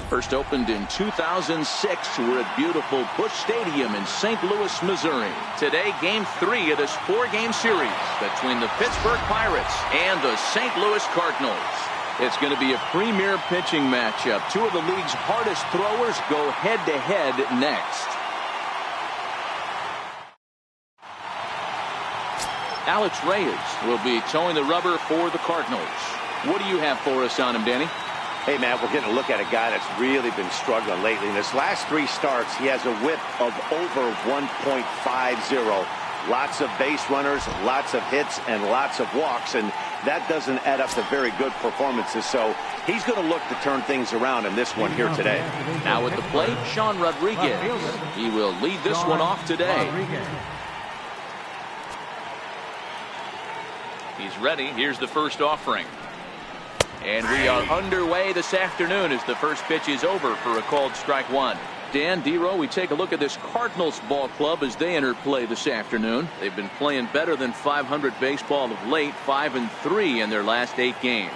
First opened in 2006. We're at beautiful Busch Stadium in St. Louis, Missouri. Today, Game 3 of this 4-game series between the Pittsburgh Pirates and the St. Louis Cardinals. It's going to be a premier pitching matchup. Two of the league's hardest throwers go head-to-head next. Alex Reyes will be towing the rubber for the Cardinals. What do you have for us on him, Danny? Hey, man, we're getting a look at a guy that's really been struggling lately. In his last 3 starts, he has a whip of over 1.50. Lots of base runners, lots of hits, and lots of walks, and that doesn't add up to very good performances. So he's going to look to turn things around in this one here today. Now at the plate, Sean Rodriguez. He will lead this one off today. He's ready. Here's the first offering. And we are underway this afternoon as the first pitch is over for a called strike one. Dan, D-Row, we take a look at this Cardinals ball club as they enter play this afternoon. They've been playing better than .500 baseball of late, 5-3 in their last 8 games.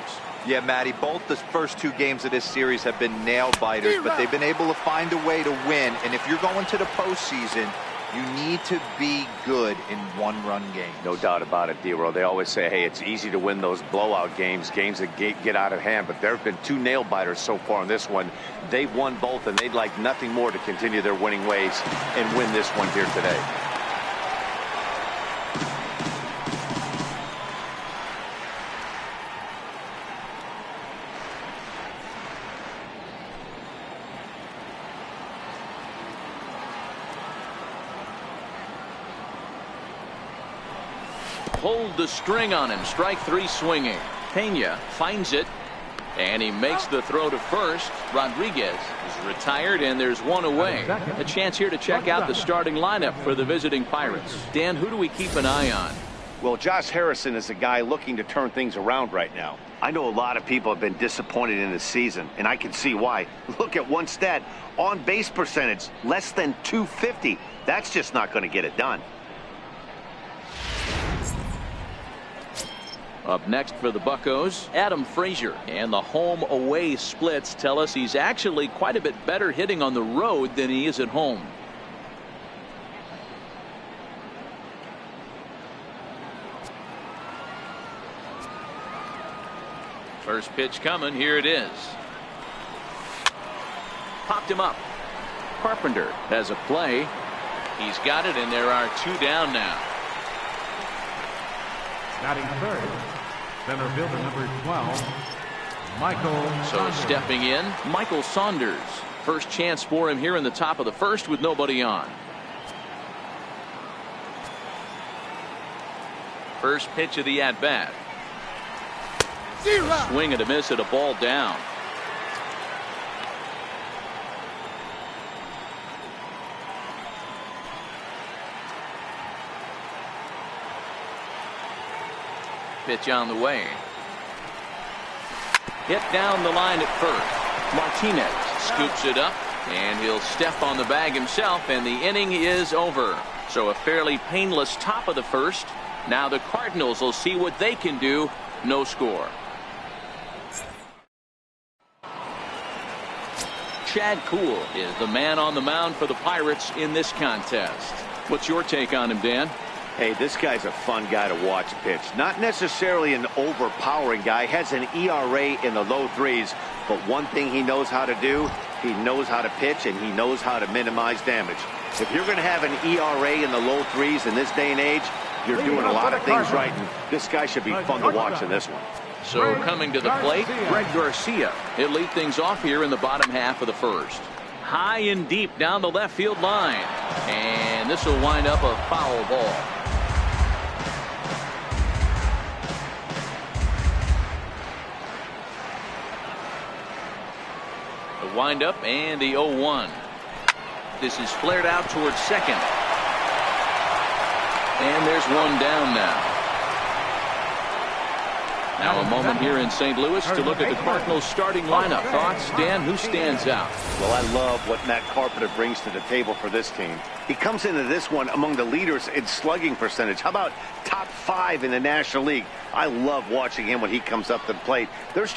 Yeah, Matty, both the first 2 games of this series have been nail biters, but they've been able to find a way to win. And if you're going to the postseason, you need to be good in one-run games. No doubt about it, D-Row. They always say, hey, it's easy to win those blowout games that get out of hand. But there have been 2 nail-biters so far in this one. They've won both, and they'd like nothing more to continue their winning ways and win this one here today. Hold the string on him. Strike 3 swinging. Pena finds it, and he makes the throw to first. Rodriguez is retired, and there's one away. A chance here to check out the starting lineup for the visiting Pirates. Dan, who do we keep an eye on? Well, Josh Harrison is a guy looking to turn things around right now. I know a lot of people have been disappointed in this season, and I can see why. Look at one stat. On base percentage, less than .250. That's just not going to get it done. Up next for the Buccos, Adam Frazier. And the home-away splits tell us he's actually quite a bit better hitting on the road than he is at home. First pitch coming. Here it is. Popped him up. Carpenter has a play. He's got it, and there are 2 down now. Batting third, center fielder number 12, Michael So Saunders. stepping in, Michael Saunders. First chance for him here in the top of the first with nobody on. First pitch of the at-bat. Swing and a miss at a ball down. Pitch on the way. Hit down the line at first. Martinez scoops it up, and he'll step on the bag himself, and the inning is over. So a fairly painless top of the first. Now the Cardinals will see what they can do. No score. Chad Kuhl is the man on the mound for the Pirates in this contest. What's your take on him, Dan? Hey, this guy's a fun guy to watch pitch. Not necessarily an overpowering guy. Has an ERA in the low 3s. But one thing he knows how to do, he knows how to pitch, and he knows how to minimize damage. If you're going to have an ERA in the low 3s in this day and age, you're doing a lot of things right. And this guy should be fun to watch in this one. So coming to the plate, Greg Garcia. He'll lead things off here in the bottom half of the first. High and deep down the left field line. And this will wind up a foul ball. The windup and the 0-1. This is flared out towards second. And there's one down now. Now a moment here in St. Louis to look at the Cardinals starting lineup. Thoughts, Dan? Who stands out? Well, I love what Matt Carpenter brings to the table for this team. He comes into this one among the leaders in slugging percentage. How about top 5 in the National League? I love watching him when he comes up to the plate. There's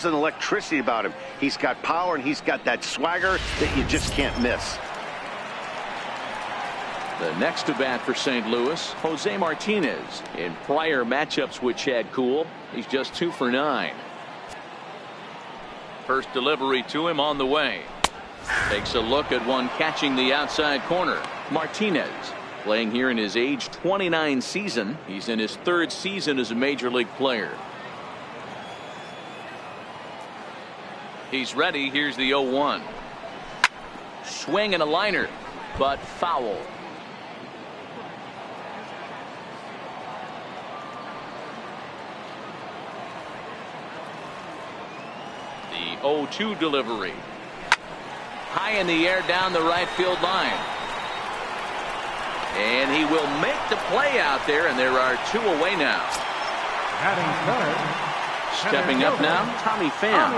an electricity about him. He's got power and he's got that swagger that you just can't miss. The next to bat for St. Louis, Jose Martinez. In prior matchups with Chad Kuhl, he's just 2 for 9. First delivery to him on the way. Takes a look at one catching the outside corner. Martinez playing here in his age 29 season. He's in his 3rd season as a major league player. He's ready. Here's the 0-1. Swing and a liner, but foul. The 0-2 delivery. High in the air down the right field line. And he will make the play out there, and there are 2 away now. Batting third. Stepping up now, Tommy Pham.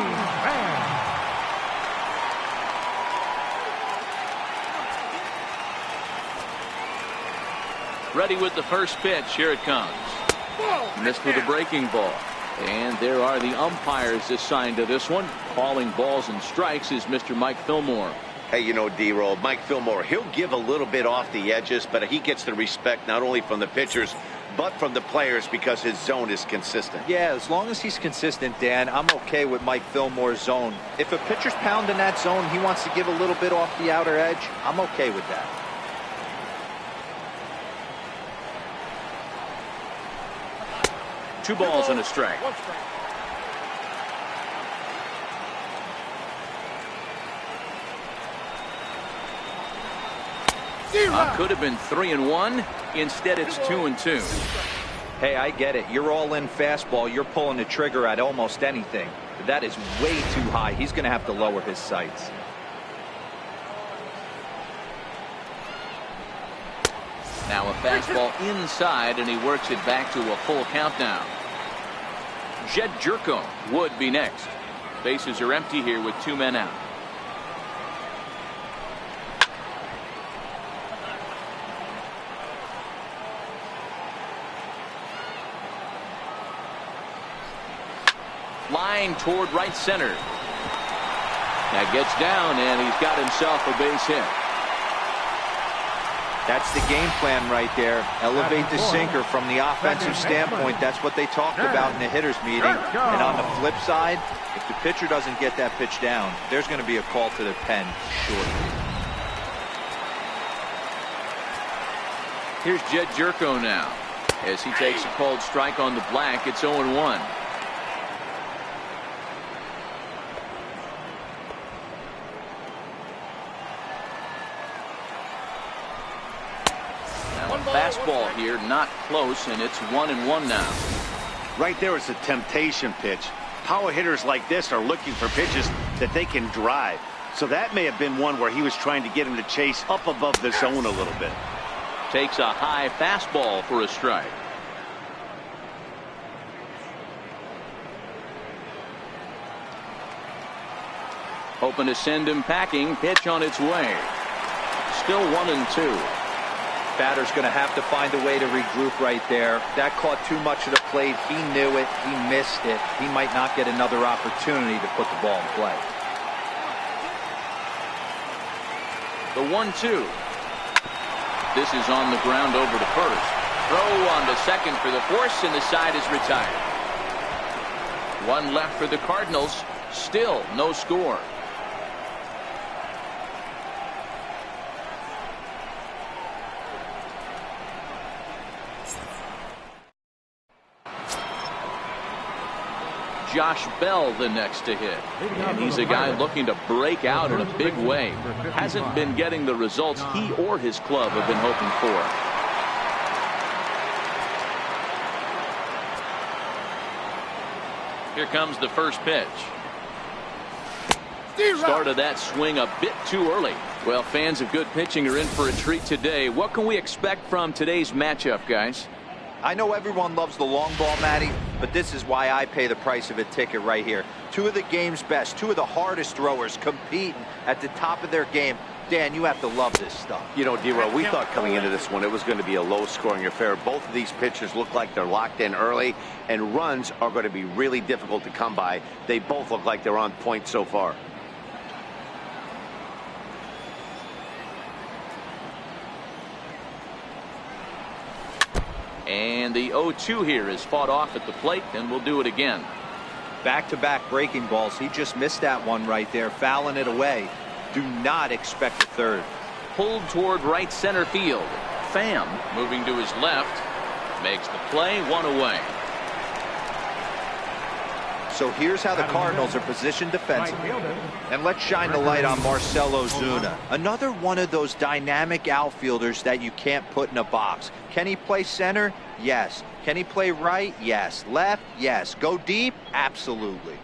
Ready with the first pitch. Here it comes. Missed with a breaking ball. And there are the umpires assigned to this one. Calling balls and strikes is Mr. Mike Fillmore. Hey, you know, D-Roll, Mike Fillmore, he'll give a little bit off the edges, but he gets the respect not only from the pitchers, but from the players because his zone is consistent. Yeah, as long as he's consistent, Dan, I'm okay with Mike Fillmore's zone. If a pitcher's pounding that zone, he wants to give a little bit off the outer edge, I'm okay with that. Two balls and a strike. Could have been 3-1. Instead, it's 2-2. Hey, I get it. You're all in fastball. You're pulling the trigger at almost anything. But that is way too high. He's going to have to lower his sights. Now a fastball inside, and he works it back to a full count now. Jed Jerko would be next. Bases are empty here with 2 men out. Flying toward right center. That gets down, and he's got himself a base hit. That's the game plan right there. Elevate the sinker from the offensive standpoint. That's what they talked about in the hitters meeting. And on the flip side, if the pitcher doesn't get that pitch down, there's going to be a call to the pen shortly. Here's Jed Jerko now. As he takes a cold strike on the black, it's 0-1. Fastball here, not close, and it's 1-1 now. Right there is a temptation pitch. Power hitters like this are looking for pitches that they can drive. So that may have been one where he was trying to get him to chase up above the zone a little bit. Takes a high fastball for a strike. Hoping to send him packing. Pitch on its way. Still 1-2. Batter's going to have to find a way to regroup right there. That caught too much of the plate. He knew it. He missed it. He might not get another opportunity to put the ball in play. The 1-2. This is on the ground over to first. Throw on to second for the force, and the side is retired. One left for the Cardinals. Still no score. Josh Bell the next to hit, and he's a guy looking to break out in a big way. Hasn't been getting the results he or his club have been hoping for. Here comes the first pitch. Started that swing a bit too early. Well, fans of good pitching are in for a treat today. What can we expect from today's matchup, guys? I know everyone loves the long ball, Matty, but this is why I pay the price of a ticket right here. Two of the game's best, two of the hardest throwers competing at the top of their game. Dan, you have to love this stuff. You know, D-Row, we thought coming into this one it was going to be a low-scoring affair. Both of these pitchers look like they're locked in early, and runs are going to be really difficult to come by. They both look like they're on point so far. And the 0-2 here is fought off at the plate, and we'll do it again. Back-to-back breaking balls. He just missed that one right there, fouling it away. Do not expect a third. Pulled toward right center field. Pham moving to his left. Makes the play, one away. So here's how the Cardinals are positioned defensively. And let's shine the light on Marcell Ozuna. Another one of those dynamic outfielders that you can't put in a box. Can he play center? Yes. Can he play right? Yes. Left? Yes. Go deep? Absolutely.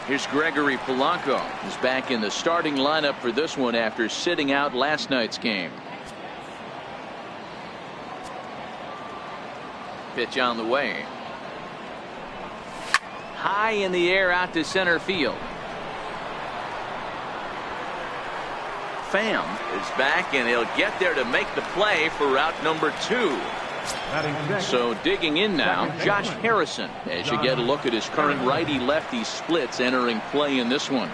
Here's Gregory Polanco. He's back in the starting lineup for this one after sitting out last night's game. Pitch on the way. High in the air out to center field. Pham is back, and he'll get there to make the play for route number 2. So digging in now, Josh Harrison, as you get a look at his current righty-lefty splits entering play in this one.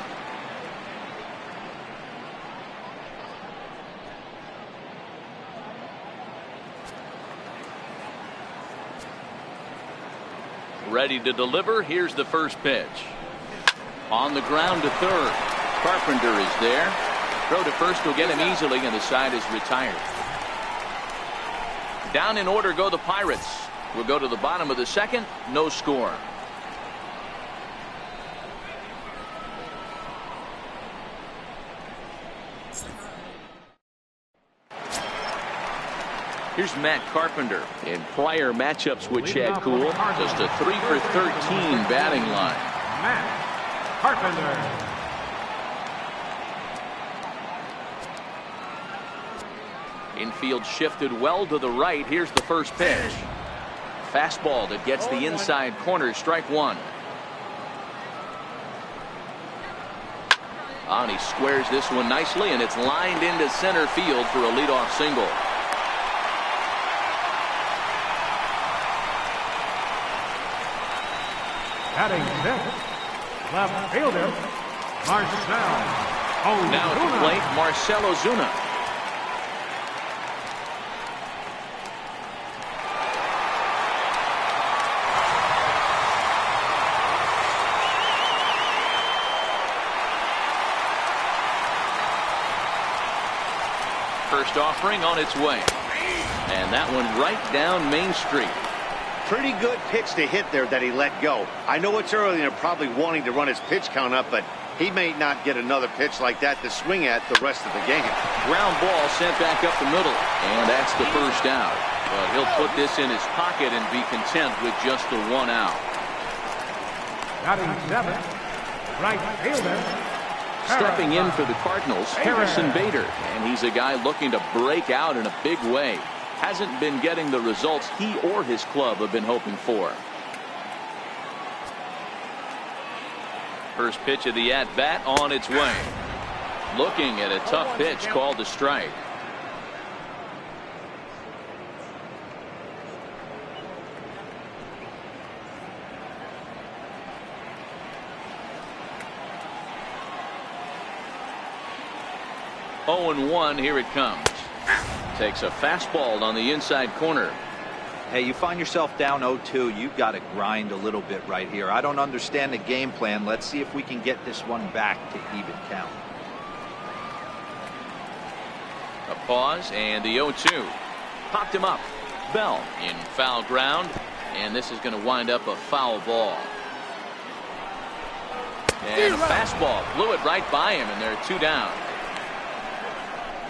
Ready to deliver. Here's the first pitch. On the ground to third. Carpenter is there. Throw to first will get him easily, and the side is retired. Down in order go the Pirates. We'll go to the bottom of the second. No score. Here's Matt Carpenter. In prior matchups with Chad Kuhl, just a 3 for 13 batting line. Matt Carpenter. Infield shifted well to the right. Here's the first pitch. Fastball that gets the inside corner. Strike one. And he squares this one nicely, and it's lined into center field for a leadoff single. Batting fifth, left fielder, Marcell Ozuna. Now at the plate, Marcell Ozuna. First offering on its way. And that one right down Main Street. Pretty good pitch to hit there that he let go. I know it's early and they're probably wanting to run his pitch count up, but he may not get another pitch like that to swing at the rest of the game. Ground ball sent back up the middle, and that's the first out. But he'll put this in his pocket and be content with just the one out. Batting seventh, right fielder. Stepping in for the Cardinals, Harrison Bader, and he's a guy looking to break out in a big way. Hasn't been getting the results he or his club have been hoping for. First pitch of the at-bat on its way. Looking at a tough pitch called a strike. Oh, 0-1, here it comes. Takes a fastball on the inside corner. Hey, you find yourself down 0-2. You've got to grind a little bit right here. I don't understand the game plan. Let's see if we can get this one back to even count. A pause and the 0-2. Popped him up. Bell in foul ground, and this is going to wind up a foul ball. And a fastball blew it right by him, and they're 2 down.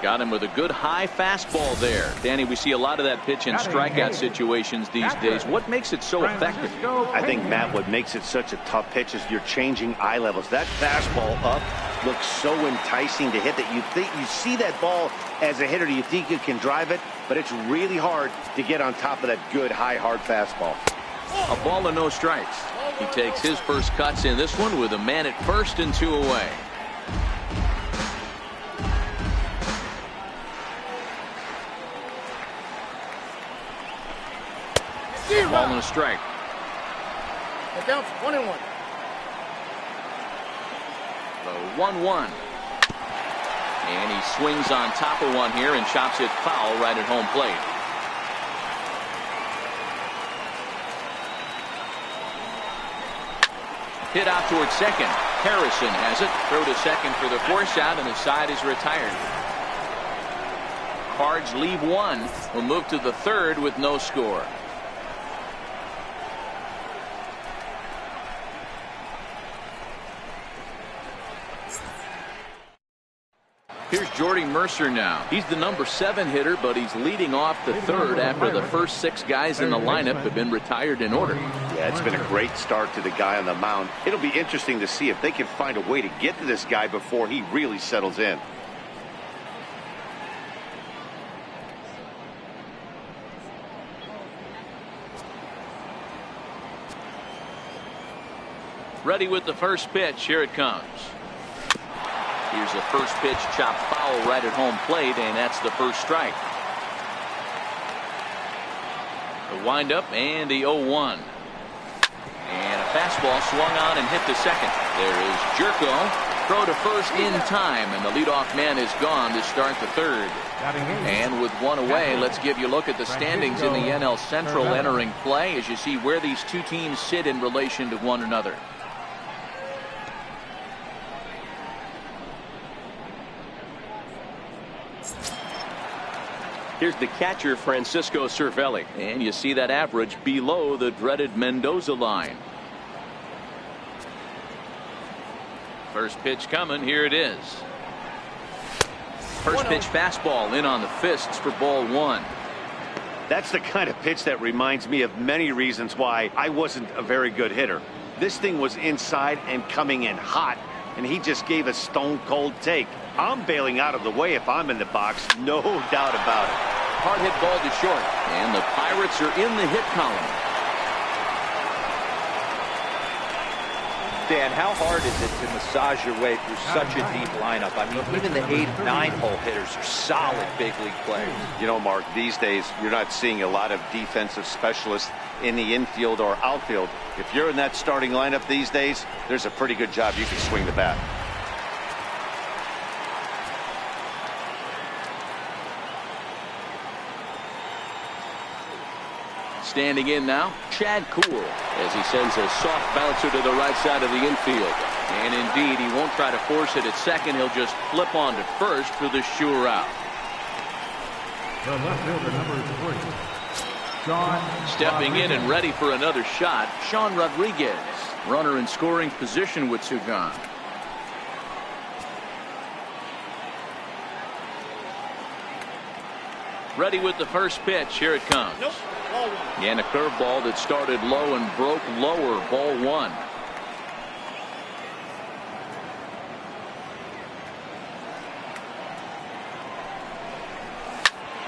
Got him with a good high fastball there. Danny, we see a lot of that pitch in strikeout situations these days. What makes it so effective? I think, Matt, what makes it such a tough pitch is you're changing eye levels. That fastball up looks so enticing to hit that you think you see that ball as a hitter, you think you can drive it, but it's really hard to get on top of that good high hard fastball. A ball and no strikes. He takes his first cuts in this one with a man at first and 2 away. Ball and a strike. It counts 1-1. The 1-1. And he swings on top of one here and chops it foul right at home plate. Hit out towards second. Harrison has it. Throw to second for the force out, and the side is retired. Cards leave one. Will move to the third with no score. Here's Jordy Mercer now. He's the number 7 hitter, but he's leading off the third after the first 6 guys in the lineup have been retired in order. Yeah, it's been a great start to the guy on the mound. It'll be interesting to see if they can find a way to get to this guy before he really settles in. Ready with the first pitch. Here it comes. Here's the first pitch, chopped foul right at home plate, and that's the first strike. The windup and the 0-1. And a fastball swung on and hit to second. There is Jerko. Throw to first in time, and the leadoff man is gone to start the third. And with one away, let's give you a look at the standings in the NL Central entering play as you see where these two teams sit in relation to one another. Here's the catcher, Francisco Cervelli. And you see that average below the dreaded Mendoza line. First pitch coming. Here it is. First pitch fastball in on the fists for ball 1. That's the kind of pitch that reminds me of many reasons why I wasn't a very good hitter. This thing was inside and coming in hot, and he just gave a stone cold take. I'm bailing out of the way if I'm in the box, no doubt about it. Hard hit ball to short, and the Pirates are in the hit column. Dan, how hard is it to massage your way through such a deep lineup? I mean, even the 8, 9-hole hitters are solid big league players. You know, Mark, these days you're not seeing a lot of defensive specialists in the infield or outfield. If you're in that starting lineup these days, there's a pretty good job you can swing the bat. Standing in now, Chad Kuhl, as he sends a soft bouncer to the right side of the infield. And indeed, he won't try to force it at second. He'll just flip on to first for the sure out. The left fielder, number 40, Sean Stepping in and ready for another shot, Sean Rodriguez. Runner in scoring position with two gone. Ready with the first pitch. Here it comes. Nope. Ball 1. And a curveball that started low and broke lower. Ball 1.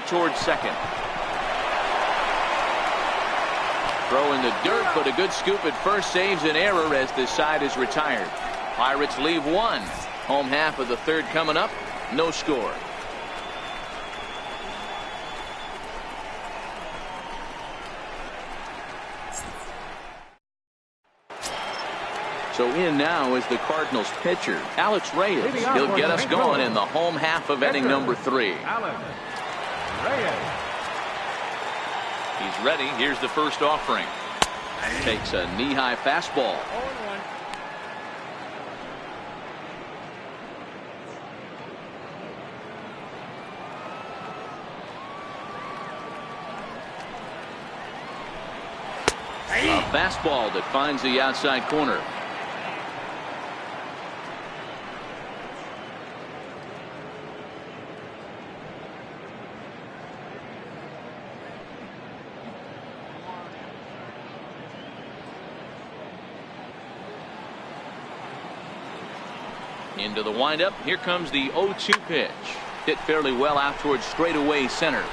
Towards second. Throw in the dirt, but a good scoop at first saves an error as this side is retired. Pirates leave one. Home half of the third coming up. No score. So in now is the Cardinals pitcher, Alex Reyes. He'll get us going in the home half of inning number 3. Alex Reyes. He's ready. Here's the first offering. Takes a knee-high fastball. 0-1. A fastball that finds the outside corner. Into the windup. Here comes the 0-2 pitch. Hit fairly well out towards straightaway center.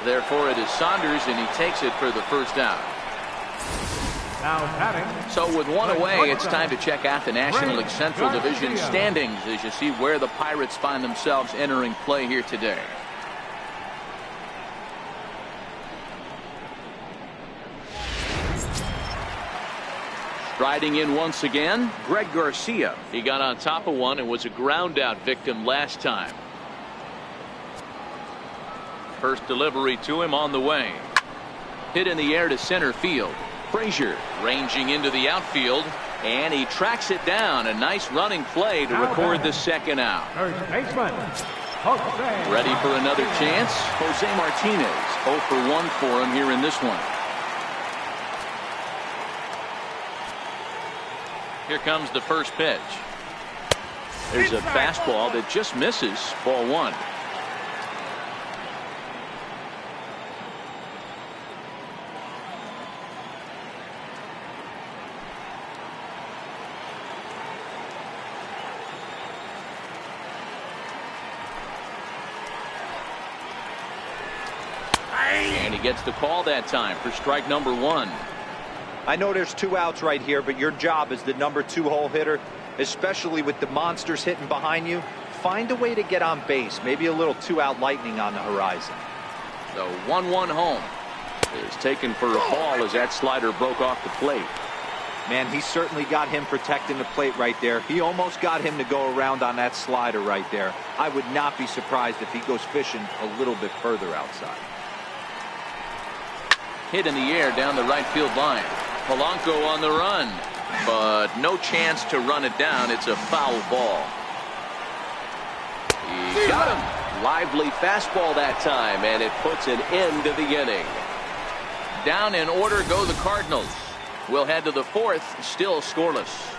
Therefore, it is Saunders, and he takes it for the first out. Now batting. So with one away, it's time to check out the National League Central Division standings as you see where the Pirates find themselves entering play here today. Striding in once again, Greg Garcia. He got on top of one and was a ground out victim last time. First delivery to him on the way. Hit in the air to center field. Frazier ranging into the outfield, and he tracks it down. A nice running play to record the second out. First baseman, Jose. Ready for another chance? Jose Martinez 0 for 1 for him here in this one. Here comes the first pitch. There's a fastball that just misses. Ball one. And he gets the call that time for strike number one. I know there's 2 outs right here, but your job as the number 2 hole hitter, especially with the monsters hitting behind you, find a way to get on base. Maybe a little 2-out lightning on the horizon. The 1-1 home is taken for a ball as that slider broke off the plate. Man, he certainly got him protecting the plate right there. He almost got him to go around on that slider right there. I would not be surprised if he goes fishing a little bit further outside. Hit in the air down the right field line. Polanco on the run, but no chance to run it down. It's a foul ball. He got him. Lively fastball that time, and it puts an end to the inning. Down in order go the Cardinals. We'll head to the fourth, still scoreless.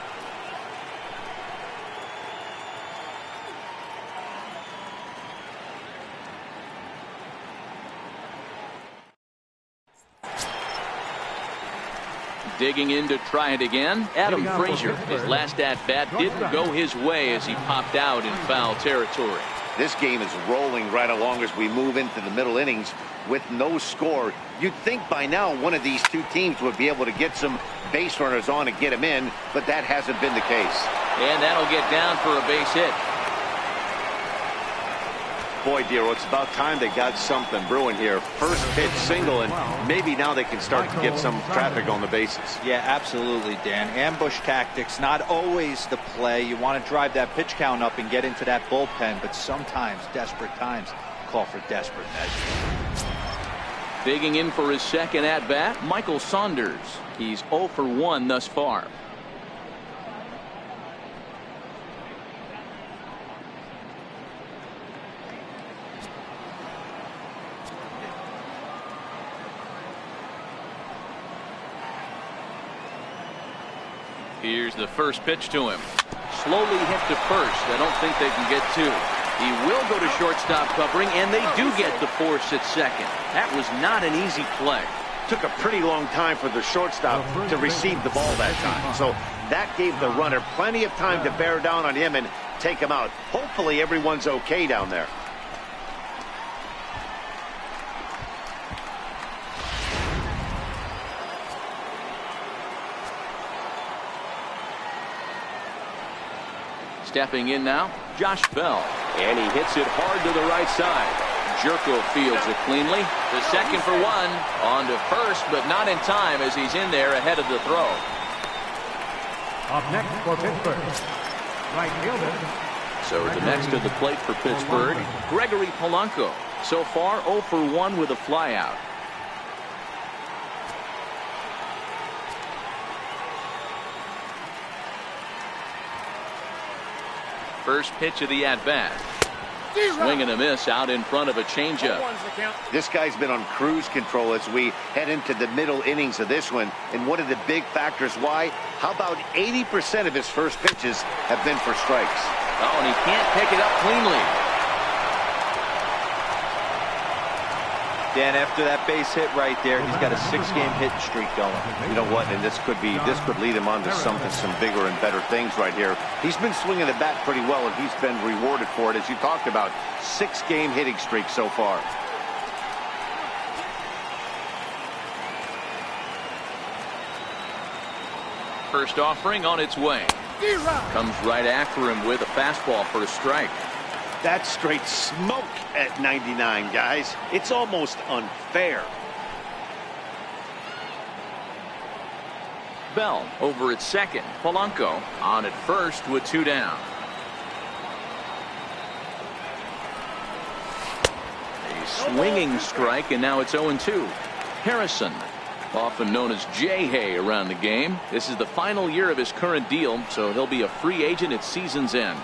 Digging in to try it again, Adam Frazier. His last at-bat didn't go his way as he popped out in foul territory. This game is rolling right along as we move into the middle innings with no score. You'd think by now one of these two teams would be able to get some base runners on and get them in, but that hasn't been the case. And that'll get down for a base hit. Boy, Dero, it's about time they got something brewing here. First pitch single, and maybe now they can start to get some traffic on the bases. Yeah, absolutely, Dan. Ambush tactics, not always the play. You want to drive that pitch count up and get into that bullpen, but sometimes desperate times call for desperate measures. Digging in for his second at-bat, Michael Saunders. He's 0 for 1 thus far. Here's the first pitch to him. Slowly hit to first. I don't think they can get two. He will go to shortstop covering, and they do get the force at second. That was not an easy play. Took a pretty long time for the shortstop to receive the ball that time. So that gave the runner plenty of time to bear down on him and take him out. Hopefully everyone's okay down there. Stepping in now, Josh Bell. And he hits it hard to the right side. Jerko fields it cleanly. The second for one. On to first, but not in time as he's in there ahead of the throw. Up next for Pittsburgh, right fielder. So the next to the plate for Pittsburgh, Gregory Polanco. So far 0 for 1 with a flyout. First pitch of the at-bat. Swing and a miss out in front of a changeup. This guy's been on cruise control as we head into the middle innings of this one. And one of the big factors why, how about 80% of his first pitches have been for strikes? Oh, and he can't pick it up cleanly. Dan, after that base hit right there, he's got a 6-game hit streak going. You know what? And this could lead him on to some bigger and better things right here. He's been swinging the bat pretty well, and he's been rewarded for it, as you talked about. 6-game hitting streak so far. first offering on its way. Comes right after him with a fastball for a strike. That's straight smoke at 99, guys. It's almost unfair. Bell over at second. Polanco on at first with 2 down. A swinging strike, and now it's 0-2. Harrison, often known as J-Hay around the game. This is the final year of his current deal, so he'll be a free agent at season's end.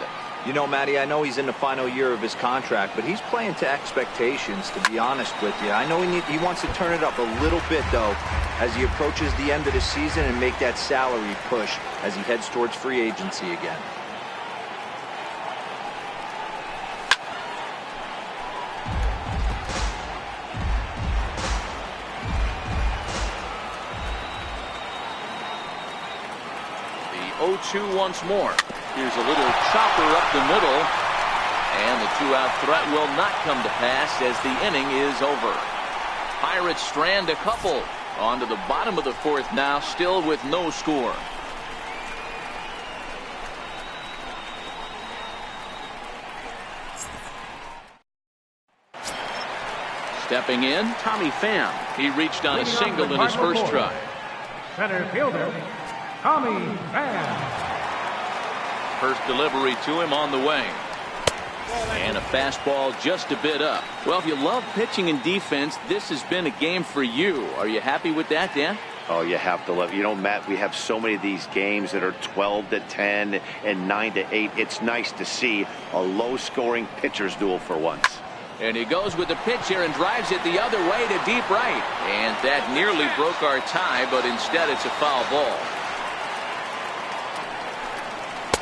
You know, Matty, I know he's in the final year of his contract, but he's playing to expectations, to be honest with you. I know he wants to turn it up a little bit, though, as he approaches the end of the season and make that salary push as he heads towards free agency again. The 0-2 once more. Here's a little chopper up the middle, and the 2-out threat will not come to pass as the inning is over. Pirates strand a couple onto the bottom of the 4th now, still with no score. Stepping in, Tommy Pham. He reached on a single in his first try. Center fielder, Tommy Pham. First delivery to him on the way. And a fastball just a bit up. Well, if you love pitching and defense, this has been a game for you. Are you happy with that, Dan? Oh, you have to love it. You know, Matt, we have so many of these games that are 12-10 and 9-8. It's nice to see a low-scoring pitcher's duel for once. And he goes with the pitch here and drives it the other way to deep right. And that nearly broke our tie, but instead it's a foul ball.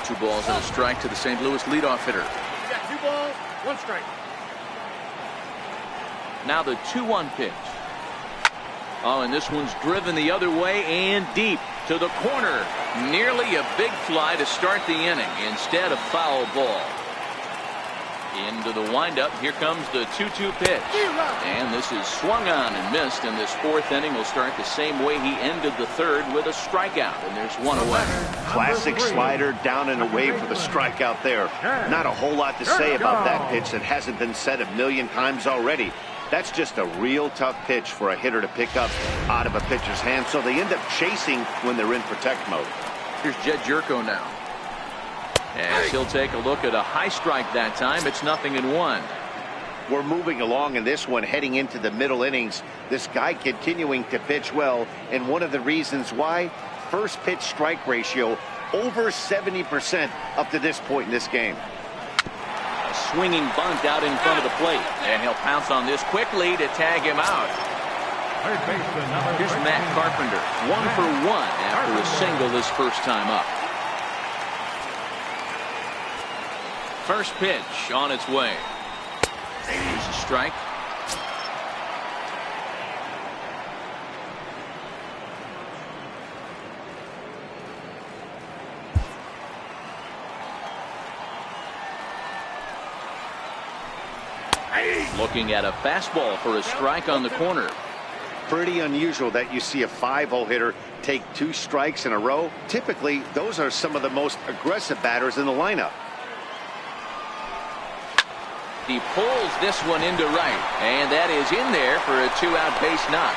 2 balls and a strike to the St. Louis leadoff hitter. You got 2 balls, 1 strike. Now the 2-1 pitch. Oh, and this one's driven the other way and deep to the corner. Nearly a big fly to start the inning. Instead, a foul ball. Into the windup. Here comes the 2-2 pitch. And this is swung on and missed. And this 4th inning will start the same way he ended the 3rd with a strikeout. And there's 1 away. Classic slider down and away for the strikeout there. Not a whole lot to say about that pitch that hasn't been said a million times already. That's just a real tough pitch for a hitter to pick up out of a pitcher's hand. So they end up chasing when they're in protect mode. Here's Jed Jerko now. As he'll take a look at a high strike that time. It's 0-1. We're moving along in this one, heading into the middle innings. This guy continuing to pitch well, and one of the reasons why, first pitch strike ratio over 70% up to this point in this game. A swinging bunt out in front of the plate, and he'll pounce on this quickly to tag him out. Here's Matt Carpenter, 1 for 1 after a single his first time up. First pitch on its way. Here's a strike. Looking at a fastball for a strike on the corner. Pretty unusual that you see a 5-hole hitter take 2 strikes in a row. Typically, those are some of the most aggressive batters in the lineup. He pulls this one into right, and that is in there for a 2-out base knock.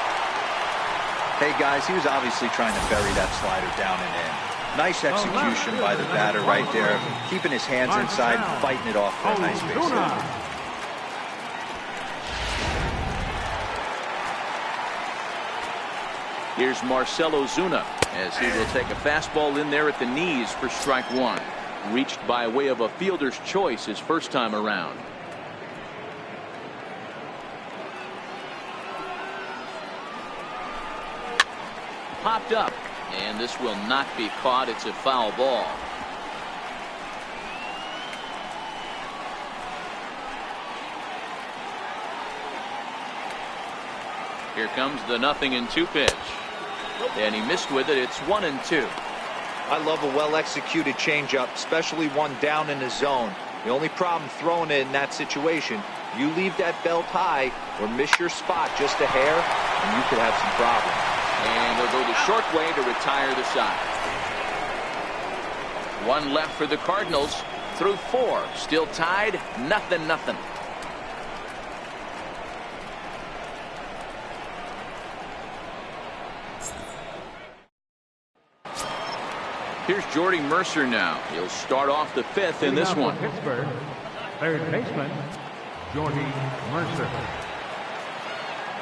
Hey, guys, he was obviously trying to bury that slider down and in. Nice execution by the batter right there, keeping his hands inside and fighting it off for a nice base hit. Here's Marcell Ozuna as he will take a fastball in there at the knees for strike 1. Reached by way of a fielder's choice his first time around. Popped up, and this will not be caught. It's a foul ball. Here comes the 0-2 pitch, and he missed with it. It's 1-2. I love a well-executed changeup, especially one down in the zone. The only problem throwing it in that situation, you leave that belt high or miss your spot just a hair, and you could have some problems. And he'll go the short way to retire the side. One left for the Cardinals. Through 4. Still tied. 0-0. Here's Jordy Mercer now. He'll start off the 5th in this one. Pittsburgh, third baseman, Jordy Mercer.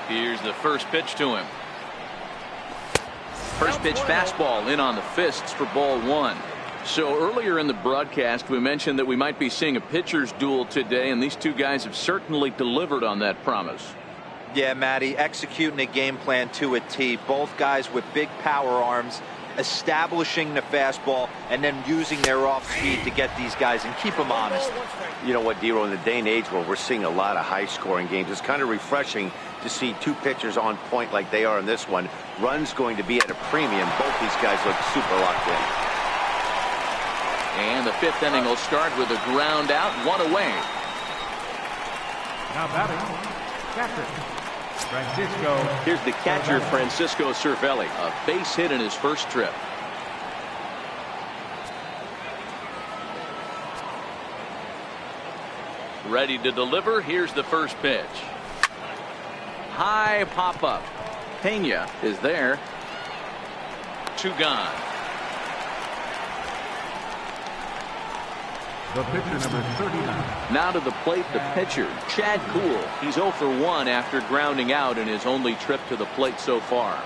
Here's the first pitch to him. First pitch fastball in on the fists for ball 1. So earlier in the broadcast we mentioned that we might be seeing a pitcher's duel today, and these two guys have certainly delivered on that promise. Yeah, Matty, executing a game plan to a T. Both guys with big power arms, establishing the fastball and then using their off speed to get these guys and keep them honest. You know what, Dero, in the day and age where we're seeing a lot of high-scoring games, it's kind of refreshing to see two pitchers on point like they are in this one. Runs going to be at a premium. Both these guys look super locked in. And the 5th inning will start with a ground out, 1 away. Now batting, catcher, Francisco. Here's the catcher, Francisco Cervelli. A base hit in his first trip. Ready to deliver. Here's the first pitch. High pop up. Pena is there. 2 gone. The pitcher, number 39. Now to the plate, the pitcher, Chad Kuhl. He's 0 for 1 after grounding out in his only trip to the plate so far.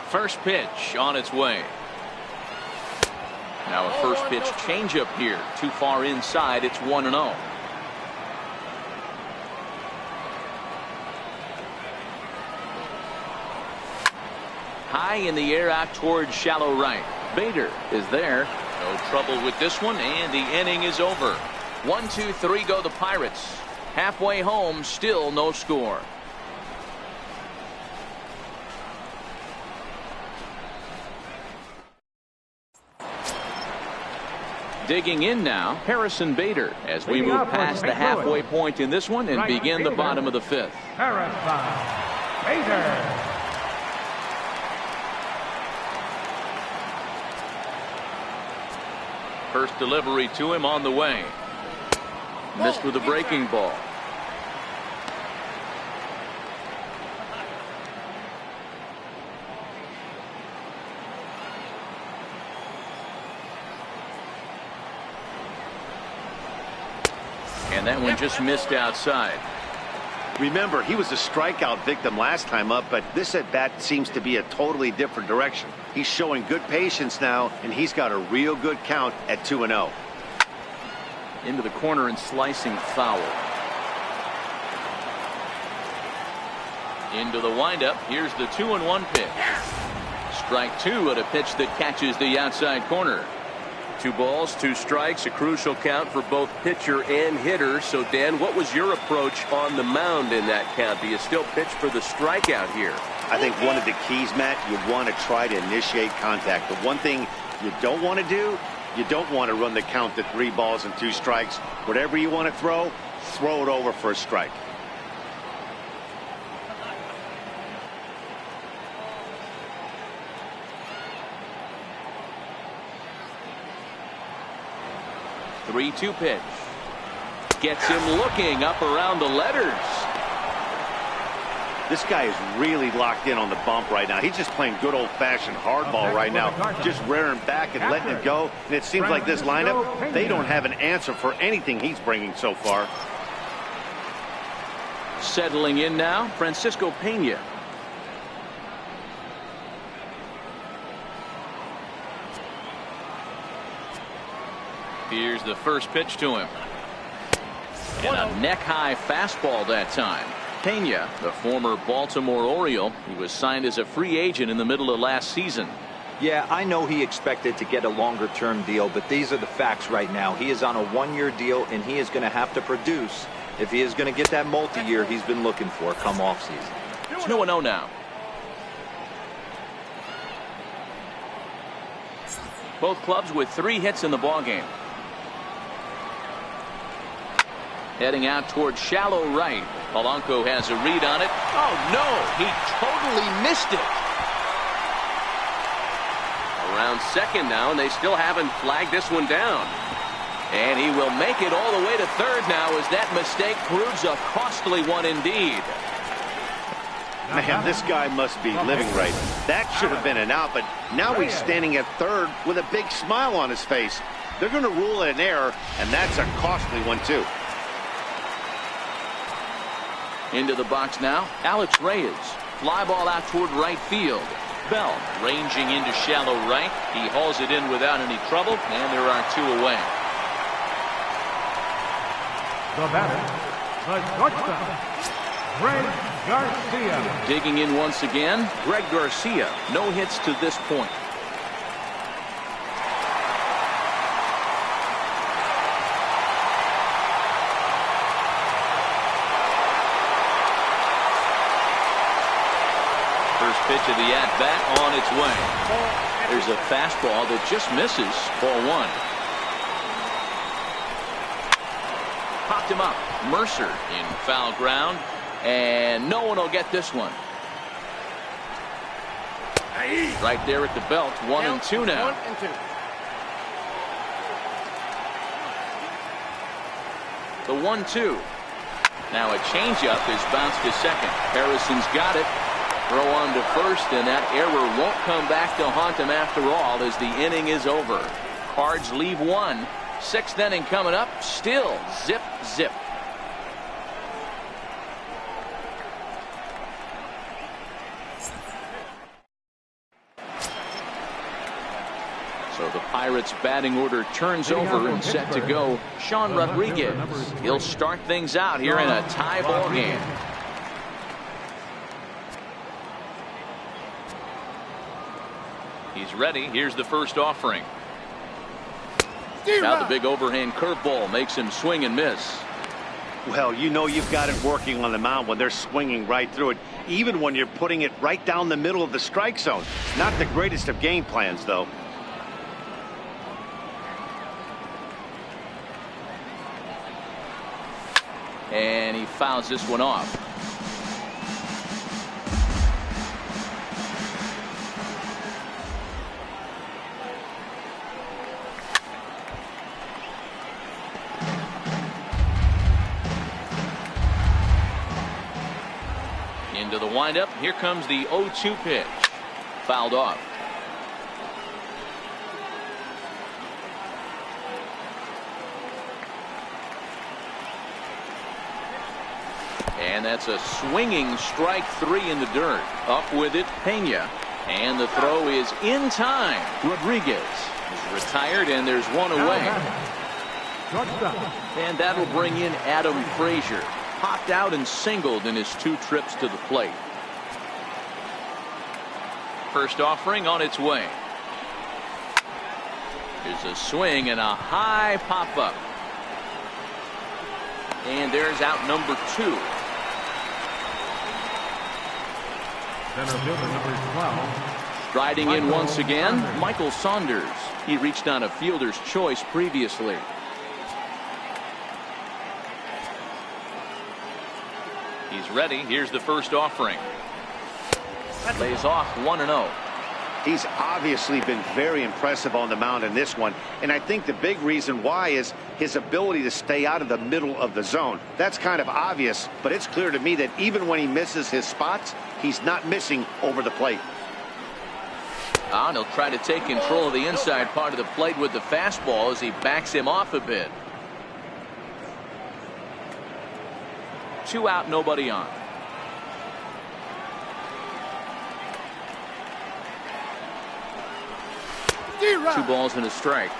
First pitch on its way. Now a first pitch changeup here. Too far inside. It's 1-0. High in the air out towards shallow right. Bader is there. No trouble with this one, and the inning is over. 1-2-3 go the Pirates. Halfway home, still no score. Digging in now, Harrison Bader, as we move past the halfway point in this one and begin the bottom of the 5th. Harrison Bader. First delivery to him on the way. Missed with a breaking ball. And that one just missed outside. Remember, he was a strikeout victim last time up, but this at bat seems to be a totally different direction. He's showing good patience now, and he's got a real good count at 2-0. Into the corner and slicing foul. Into the windup. Here's the 2-1 pitch. Strike 2 at a pitch that catches the outside corner. 2 balls, 2 strikes, a crucial count for both pitcher and hitter. So, Dan, what was your approach on the mound in that count? Do you still pitch for the strikeout here? I think one of the keys, Matt, you want to try to initiate contact. The one thing you don't want to do, you don't want to run the count to 3 balls and 2 strikes. Whatever you want to throw it over for a strike. The 3-2 pitch. Gets him looking up around the letters. This guy is really locked in on the bump right now. He's just playing good old-fashioned hardball right now, just rearing back and letting it go. And it seems like this lineup, they don't have an answer for anything he's bringing so far. Settling in now, Francisco Pena. Here's the first pitch to him. And a neck-high fastball that time. Pena, the former Baltimore Oriole, he was signed as a free agent in the middle of last season. Yeah, I know he expected to get a longer-term deal, but these are the facts right now. He is on a 1-year deal, and he is going to have to produce if he is going to get that multi-year he's been looking for come off-season. 2-0 now. Both clubs with 3 hits in the ballgame. Heading out towards shallow right. Polanco has a read on it. Oh, no, he totally missed it. A Around second now, and they still haven't flagged this one down. And he will make it all the way to third now as that mistake proves a costly one indeed. Man, this guy must be living right. That should have been an out, but now he's standing at third with a big smile on his face. They're going to rule it an error, and that's a costly one, too. Into the box now, Alex Reyes. Fly ball out toward right field. Bell ranging into shallow right. He hauls it in without any trouble, and there are two away. The batter, the shortstop, Greg Garcia. Digging in once again, Greg Garcia. No hits to this point. First pitch of the at-bat on its way. There's a fastball that just misses. Ball one. Popped him up. Mercer in foul ground. And no one will get this one. Right there at the belt. 1-2 now. 1-2. The 1-2. Now a changeup is bounced to second. Harrison's got it. Throw on to first, and that error won't come back to haunt him after all as the inning is over. Cards leave one. Sixth inning coming up. Still zip, zip. So the Pirates batting order turns over and set to go. Sean Rodriguez. He'll start things out here in a tie ball game. He's ready. Here's the first offering. Now the big overhand curveball makes him swing and miss. Well, you know you've got it working on the mound when they're swinging right through it, even when you're putting it right down the middle of the strike zone. Not the greatest of game plans, though. And he fouls this one off. Into the windup. Here comes the 0-2 pitch. Fouled off. And that's a swinging strike three in the dirt. Up with it, Pena. And the throw is in time. Rodriguez is retired, and there's one away. And that'll bring in Adam Frazier. Popped out and singled in his 2 trips to the plate. First offering on its way. There's a swing and a high pop up. And there's out number 2. Center fielder number 12. Striding in once again, Michael Saunders. He reached on a fielder's choice previously. He's ready. Here's the first offering. Lays off 1-0. He's obviously been very impressive on the mound in this one, and I think the big reason why is his ability to stay out of the middle of the zone. That's kind of obvious, but it's clear to me that even when he misses his spots, he's not missing over the plate. And he'll try to take control of the inside part of the plate with the fastball as he backs him off a bit. 2 out, nobody on. Two balls and a strike.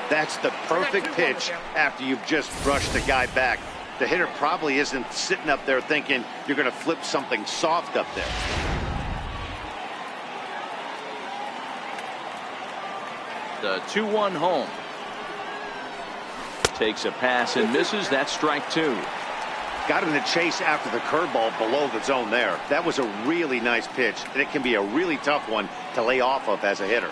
That's the perfect pitch after you've just brushed the guy back. The hitter probably isn't sitting up there thinking you're going to flip something soft up there. The 2-1 home. Takes a pass and misses. That's strike 2. Got him to chase after the curveball below the zone there. That was a really nice pitch, and it can be a really tough one to lay off of as a hitter.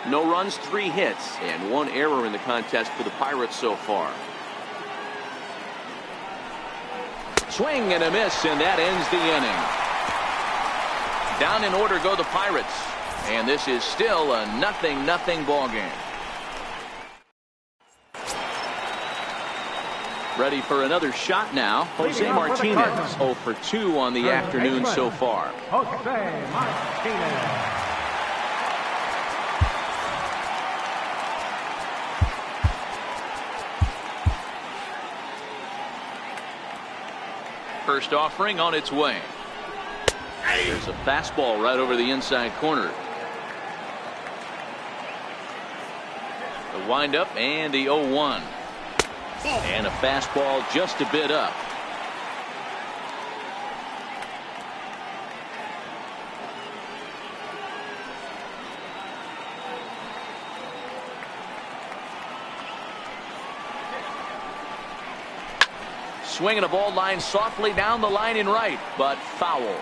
No runs, 3 hits, and 1 error in the contest for the Pirates so far. Swing and a miss, and that ends the inning. Down in order go the Pirates. And this is still a 0-0 ball game. Ready for another shot now. Jose Martinez 0 for 2 on the afternoon so far. Jose Martinez. First offering on its way. There's a fastball right over the inside corner. The windup and the 0-1. And a fastball just a bit up. Swinging a ball line softly down the line in right, but foul.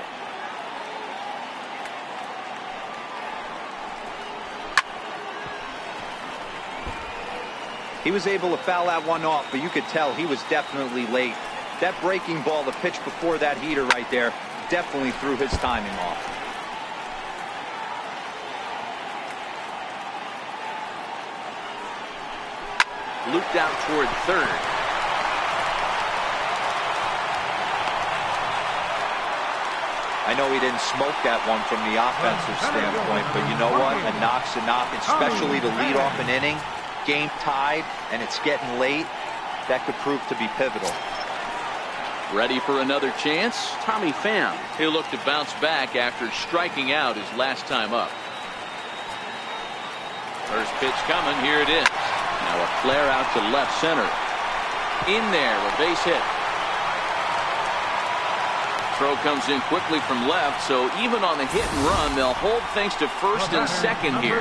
He was able to foul that one off, but you could tell he was definitely late. That breaking ball, the pitch before that heater right there, definitely threw his timing off. Looped out toward third. I know he didn't smoke that one from the offensive standpoint, but you know what? A knock's a knock, especially to lead off an inning. Game tied, and it's getting late. That could prove to be pivotal. Ready for another chance? Tommy Pham. He'll look to bounce back after striking out his last time up. First pitch coming. Here it is. Now a flare out to left center. In there, a base hit. Throw comes in quickly from left, so even on the hit and run, they'll hold things to first and second here.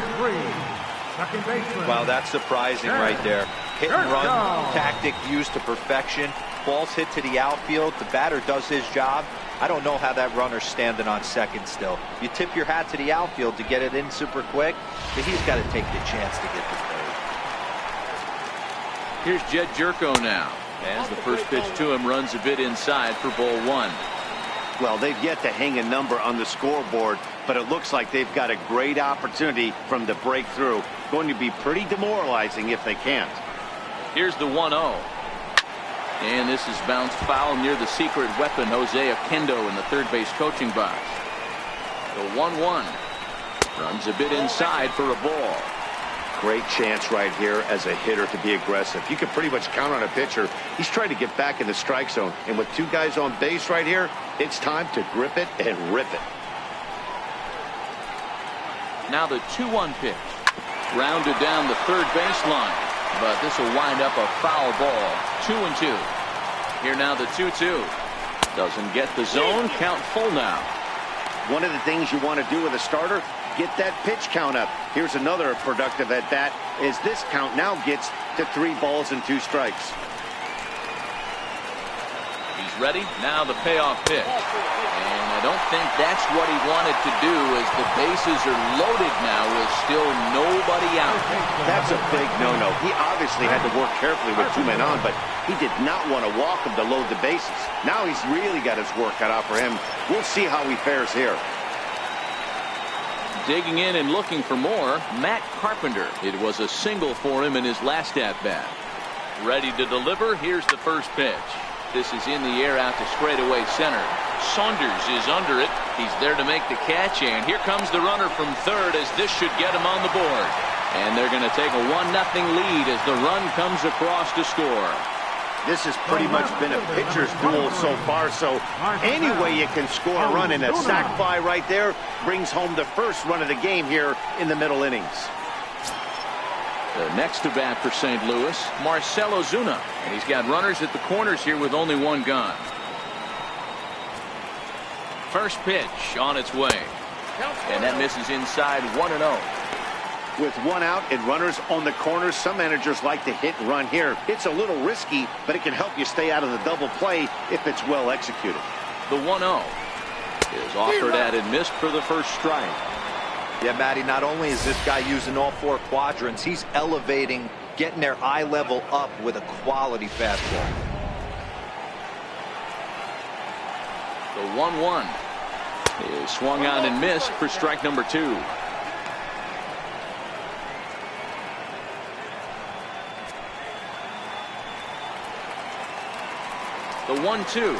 Wow, that's surprising right there. Hit and run tactic used to perfection. Ball's hit to the outfield. The batter does his job. I don't know how that runner's standing on second still. You tip your hat to the outfield to get it in super quick, but he's got to take the chance to get the third. Here's Jed Jerko now, as the first pitch to him runs a bit inside for ball one. Well, they've yet to hang a number on the scoreboard, but it looks like they've got a great opportunity from the breakthrough. Going to be pretty demoralizing if they can't. Here's the 1-0. And this is bounced foul near the secret weapon, Jose Oquendo, in the third base coaching box. The 1-1 runs a bit inside for a ball. Great chance right here as a hitter to be aggressive. You can pretty much count on a pitcher. He's trying to get back in the strike zone. And with two guys on base right here, it's time to grip it and rip it. Now the 2-1 pitch. Rounded down the third baseline. But this will wind up a foul ball. 2-2. Here now the 2-2. Doesn't get the zone. Count full now. One of the things you want to do with a starter, get that pitch count up. Here's another productive at bat as this count now gets to 3 balls and 2 strikes. He's ready. Now the payoff pitch. And I don't think that's what he wanted to do as the bases are loaded now with still nobody out. That's a big no-no. He obviously had to work carefully with 2 men on, but he did not want to walk him to load the bases. Now he's really got his work cut out for him. We'll see how he fares here. Digging in and looking for more, Matt Carpenter. It was a single for him in his last at-bat. Ready to deliver. Here's the first pitch. This is in the air out to straightaway center. Saunders is under it. He's there to make the catch, and here comes the runner from third as this should get him on the board. And they're going to take a 1-0 lead as the run comes across to score. This has pretty much been a pitcher's duel so far, so any way you can score a run, and a sac fly right there brings home the first run of the game here in the middle innings. The next to bat for St. Louis, Marcell Ozuna. And he's got runners at the corners here with only one gone. First pitch on its way. And that misses inside 1-0. With 1 out and runners on the corners, some managers like to hit and run here. It's a little risky, but it can help you stay out of the double play if it's well executed. The 1-0 is offered at and missed for the first strike. Yeah, Matty, not only is this guy using all 4 quadrants, he's elevating, getting their eye level up with a quality fastball. The 1-1 is swung on and missed for strike number 2. The 1-2.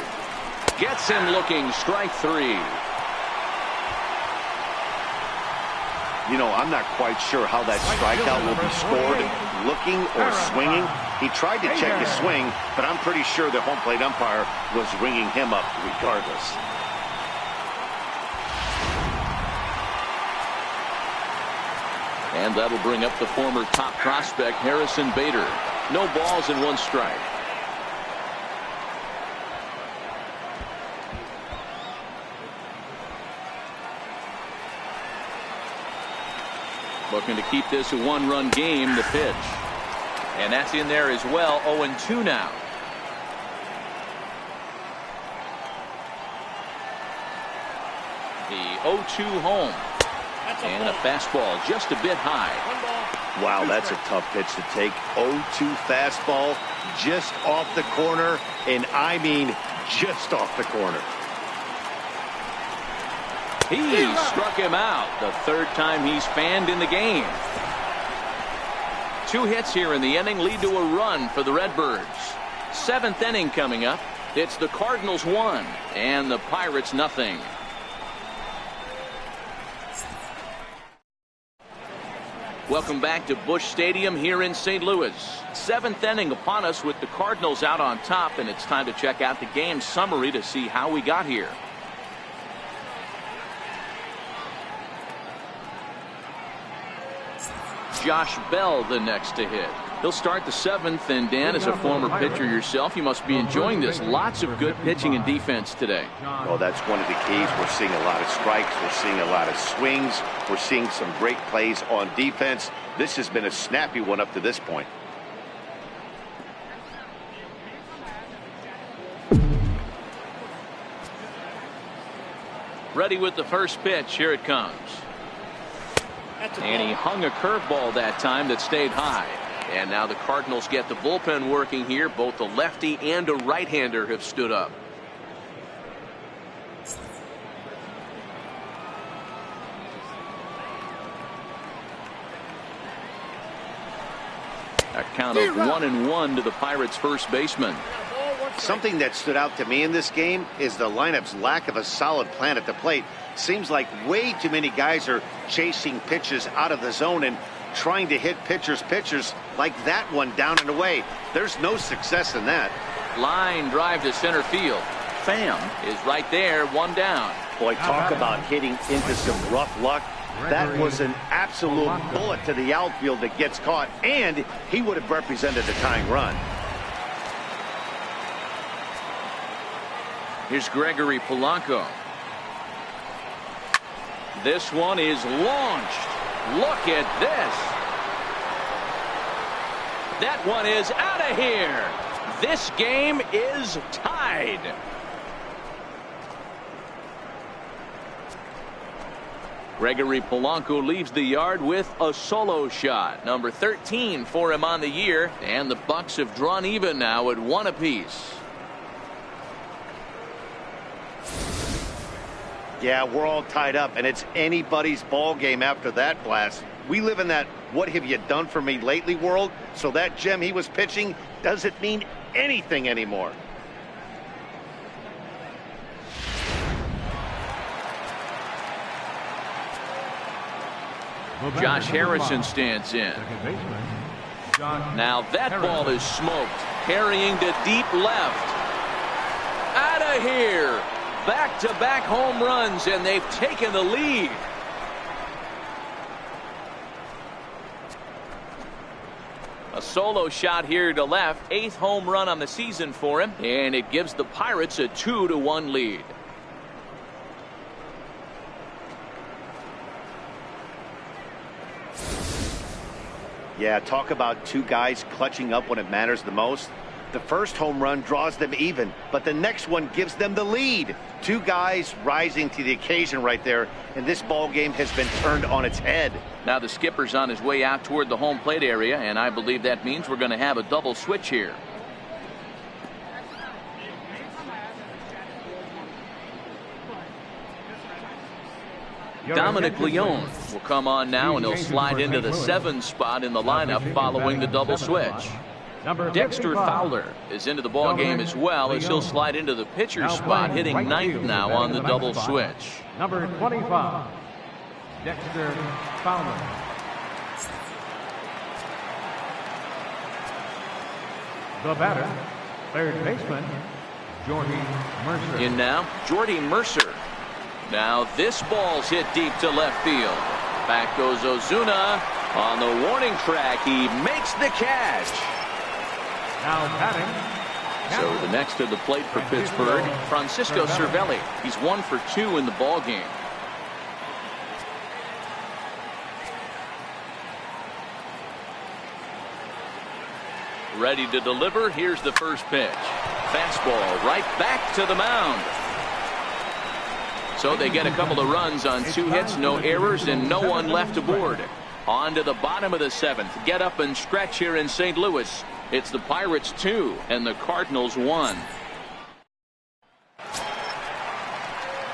Gets him looking. Strike three. You know, I'm not quite sure how that strikeout will be scored, looking or swinging. He tried to check his swing, but I'm pretty sure the home plate umpire was ringing him up regardless. And that'll bring up the former top prospect, Harrison Bader. No balls and one strike. Looking to keep this a one-run game, the pitch. And that's in there as well. 0-2 now. The 0-2 home. And a fastball just a bit high. Wow, that's a tough pitch to take. 0-2 fastball just off the corner, and I mean just off the corner. He struck him out. The third time he's fanned in the game. 2 hits here in the inning lead to a run for the Redbirds. 7th inning coming up. It's the Cardinals 1 and the Pirates nothing. Welcome back to Busch Stadium here in St. Louis. 7th inning upon us with the Cardinals out on top, and it's time to check out the game summary to see how we got here. Josh Bell the next to hit. He'll start the 7th, and Dan, as a former pitcher yourself, you must be enjoying this. Lots of good pitching and defense today. Well, that's one of the keys. We're seeing a lot of strikes. We're seeing a lot of swings. We're seeing some great plays on defense. This has been a snappy one up to this point. Ready with the first pitch. Here it comes. And he hung a curveball that time that stayed high. And now the Cardinals get the bullpen working here. Both a lefty and a right-hander have stood up. A count of 1-1 to the Pirates' first baseman. Something that stood out to me in this game is the lineup's lack of a solid plan at the plate. Seems like way too many guys are chasing pitches out of the zone and trying to hit pitchers like that one down and away. There's no success in that. Line drive to center field. Pham is right there, one down. Boy, talk about hitting into some rough luck. That was an absolute bullet to the outfield that gets caught, and he would have represented the tying run. Here's Gregory Polanco. This one is launched. Look at this. That one is out of here. This game is tied. Gregory Polanco leaves the yard with a solo shot. Number 13 for him on the year, and the Bucks have drawn even now at 1 apiece. Yeah, we're all tied up, and it's anybody's ball game after that blast. We live in that "what have you done for me lately" world, so that gem he was pitching doesn't mean anything anymore. Josh Harrison stands in. Now that ball is smoked. Carrying to deep left. Out of here. Back-to-back home runs, and they've taken the lead. A solo shot here to left. 8th home run on the season for him, and it gives the Pirates a 2-1 lead. Yeah, talk about two guys clutching up when it matters the most. The first home run draws them even, but the next one gives them the lead. Two guys rising to the occasion right there, and this ball game has been turned on its head. Now the skipper's on his way out toward the home plate area, and I believe that means we're going to have a double switch here. Dominic Leone will come on now, and he'll slide into the 7 spot in the lineup following the double switch. Number Dexter 55. Fowler is into the ball game as well, as he'll slide into the pitcher's spot, hitting right ninth field, now batting on the in the double ninth spot. switch. Number 25, Dexter Fowler. The batter, third baseman, Jordy Mercer. In now, Jordy Mercer. Now this ball's hit deep to left field. Back goes Ozuna. On the warning track, he makes the catch. Now batting. So the next to the plate for Pittsburgh, Francisco Cervelli. He's 1 for 2 in the ball game. Ready to deliver. Here's the first pitch. Fastball right back to the mound. So they get a couple of runs on 2 hits, no errors, and no one left aboard. On to the bottom of the 7th. Get up and stretch here in St. Louis. It's the Pirates 2 and the Cardinals 1.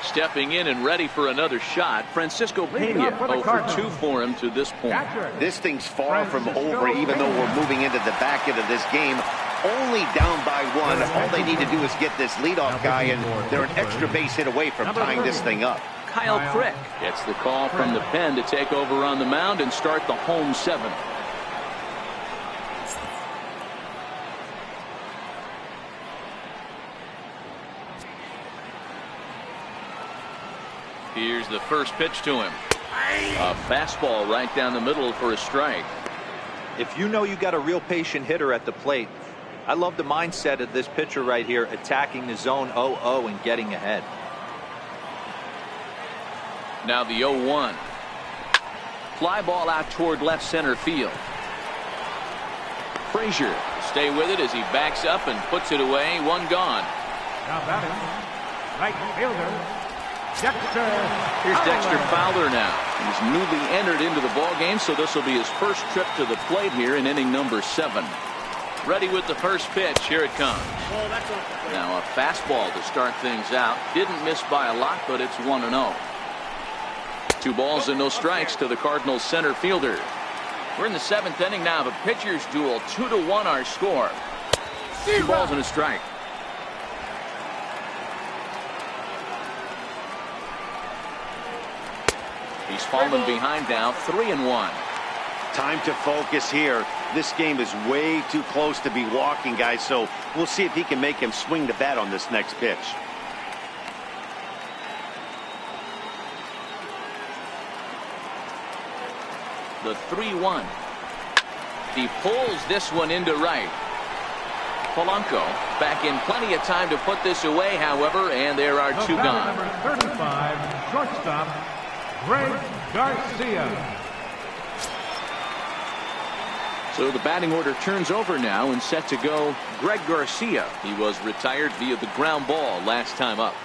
Stepping in and ready for another shot, Francisco Pena. 0 for 2 for him to this point. This thing's far from over, even though we're moving into the back end of this game. Only down by 1. All they need to do is get this leadoff guy, and they're an extra base hit away from tying this thing up. Kyle Crick gets the call from the pen to take over on the mound and start the home 7th. Here's the first pitch to him. A fastball right down the middle for a strike. If you know you got a real patient hitter at the plate, I love the mindset of this pitcher right here, attacking the zone 0-0 and getting ahead. Now the 0-1. Fly ball out toward left center field. Frazier stay with it as he backs up and puts it away. 1 gone. Now batting, right fielder, Dexter. Here's Dexter Fowler now. He's newly entered into the ball game, so this will be his first trip to the plate here in inning number 7. Ready with the first pitch. Here it comes. Now a fastball to start things out. Didn't miss by a lot, but it's 1-0. 2 balls and no strikes to the Cardinals center fielder. We're in the 7th inning now of a pitcher's duel. 2-1 our score. 2 balls and a strike. He's fallen behind now. 3-1. Time to focus here. This game is way too close to be walking, guys, so we'll see if he can make him swing the bat on this next pitch. The 3-1. He pulls this one into right. Polanco back in plenty of time to put this away, however, and there are 2 gone. Number 35, shortstop, Greg Garcia. So the batting order turns over now and set to go Greg Garcia. He was retired via the ground ball last time up.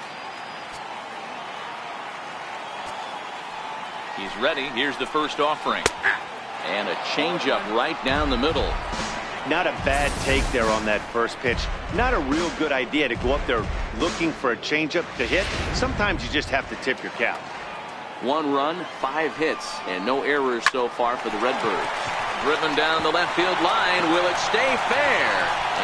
He's ready. Here's the first offering. And a changeup right down the middle. Not a bad take there on that first pitch. Not a real good idea to go up there looking for a changeup to hit. Sometimes you just have to tip your cap. 1 run, 5 hits, and no errors so far for the Redbirds. Driven down the left field line. Will it stay fair?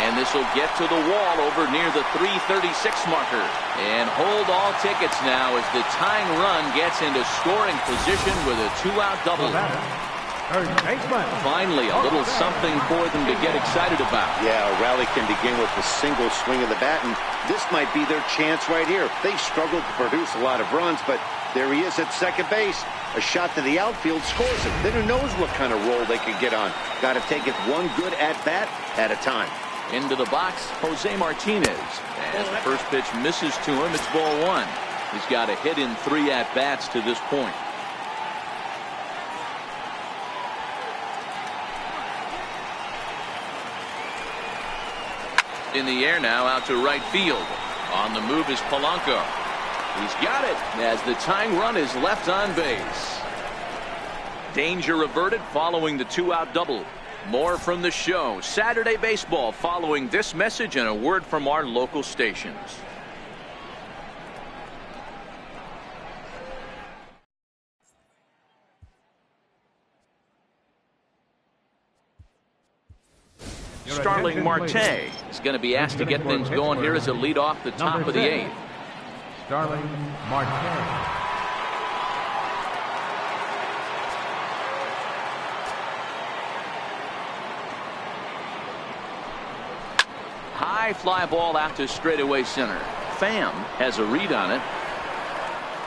And this will get to the wall over near the 336 marker. And hold all tickets now as the tying run gets into scoring position with a 2-out double. Finally, a little something for them to get excited about. Yeah, a rally can begin with a single swing of the bat, and this might be their chance right here. They've struggled to produce a lot of runs, but there he is at second base. A shot to the outfield scores it. Then who knows what kind of roll they could get on. Got to take it one good at-bat at a time. Into the box, Jose Martinez. As the first pitch misses to him, it's ball 1. He's got a hit in 3 at-bats to this point. In the air now, out to right field. On the move is Polanco. He's got it as the tying run is left on base. Danger averted following the 2-out double. More from the show. Saturday Baseball following this message and a word from our local stations. Starling Marte is going to be asked to get things going here as a lead off the top of the 8th. Starling Marte. High fly ball out to straightaway center. Pham has a read on it.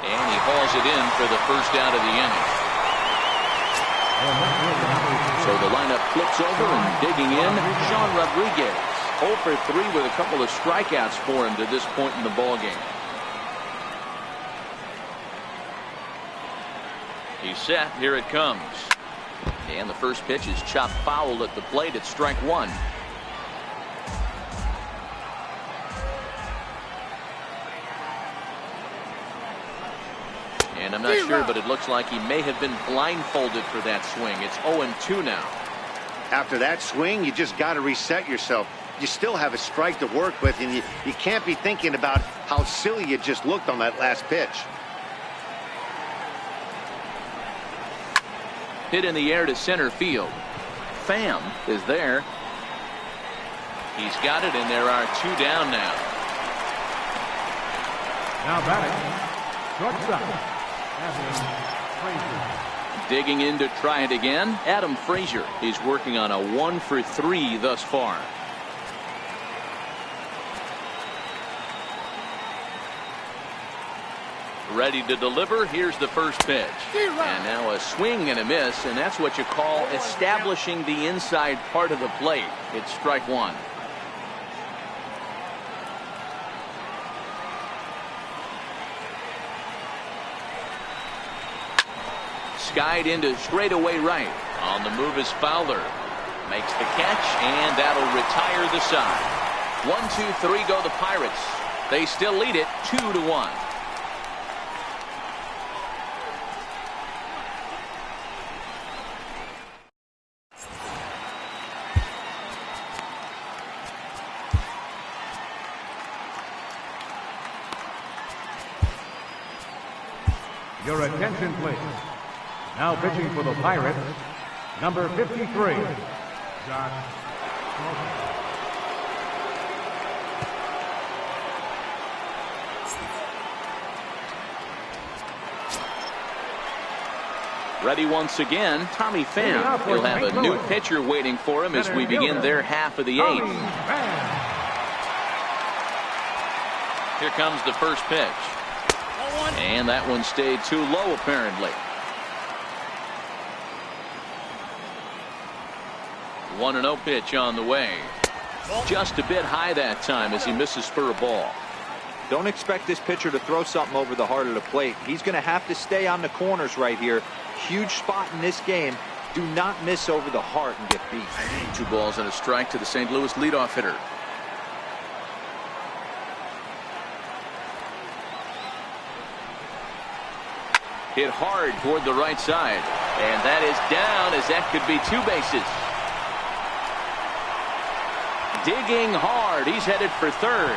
And he hauls it in for the first out of the inning. So the lineup flips over and digging in, Sean Rodriguez. 0 for 3 with a couple of strikeouts for him to this point in the ballgame. He's set. Here it comes. And the first pitch is chopped foul at the plate. It's strike 1. And I'm not sure, but it looks like he may have been blindfolded for that swing. It's 0-2 now. After that swing, you just got to reset yourself. You still have a strike to work with, and you can't be thinking about how silly you just looked on that last pitch. Hit in the air to center field. Pham is there. He's got it, and there are 2 down now. Now batting, shortstop. Digging in to try it again, Adam Frazier. He's working on a 1 for 3 thus far. Ready to deliver. Here's the first pitch. And now a swing and a miss, and that's what you call establishing the inside part of the plate. It's strike 1. Skied into straightaway right. On the move is Fowler. Makes the catch, and that'll retire the side. 1, 2, 3 go the Pirates. They still lead it 2-1. Your attention, please. Now pitching for the Pirates, number 53, Josh. Ready once again, Tommy Pham. He'll have a new pitcher waiting for him as we begin their half of the 8th. Here comes the first pitch. And that one stayed too low, apparently. 1-0 pitch on the way. Just a bit high that time as he misses for a ball. Don't expect this pitcher to throw something over the heart of the plate. He's going to have to stay on the corners right here. Huge spot in this game. Do not miss over the heart and get beat. 2 balls and a strike to the St. Louis leadoff hitter. Hit hard toward the right side. And that is down, as that could be 2 bases. Digging hard. He's headed for third.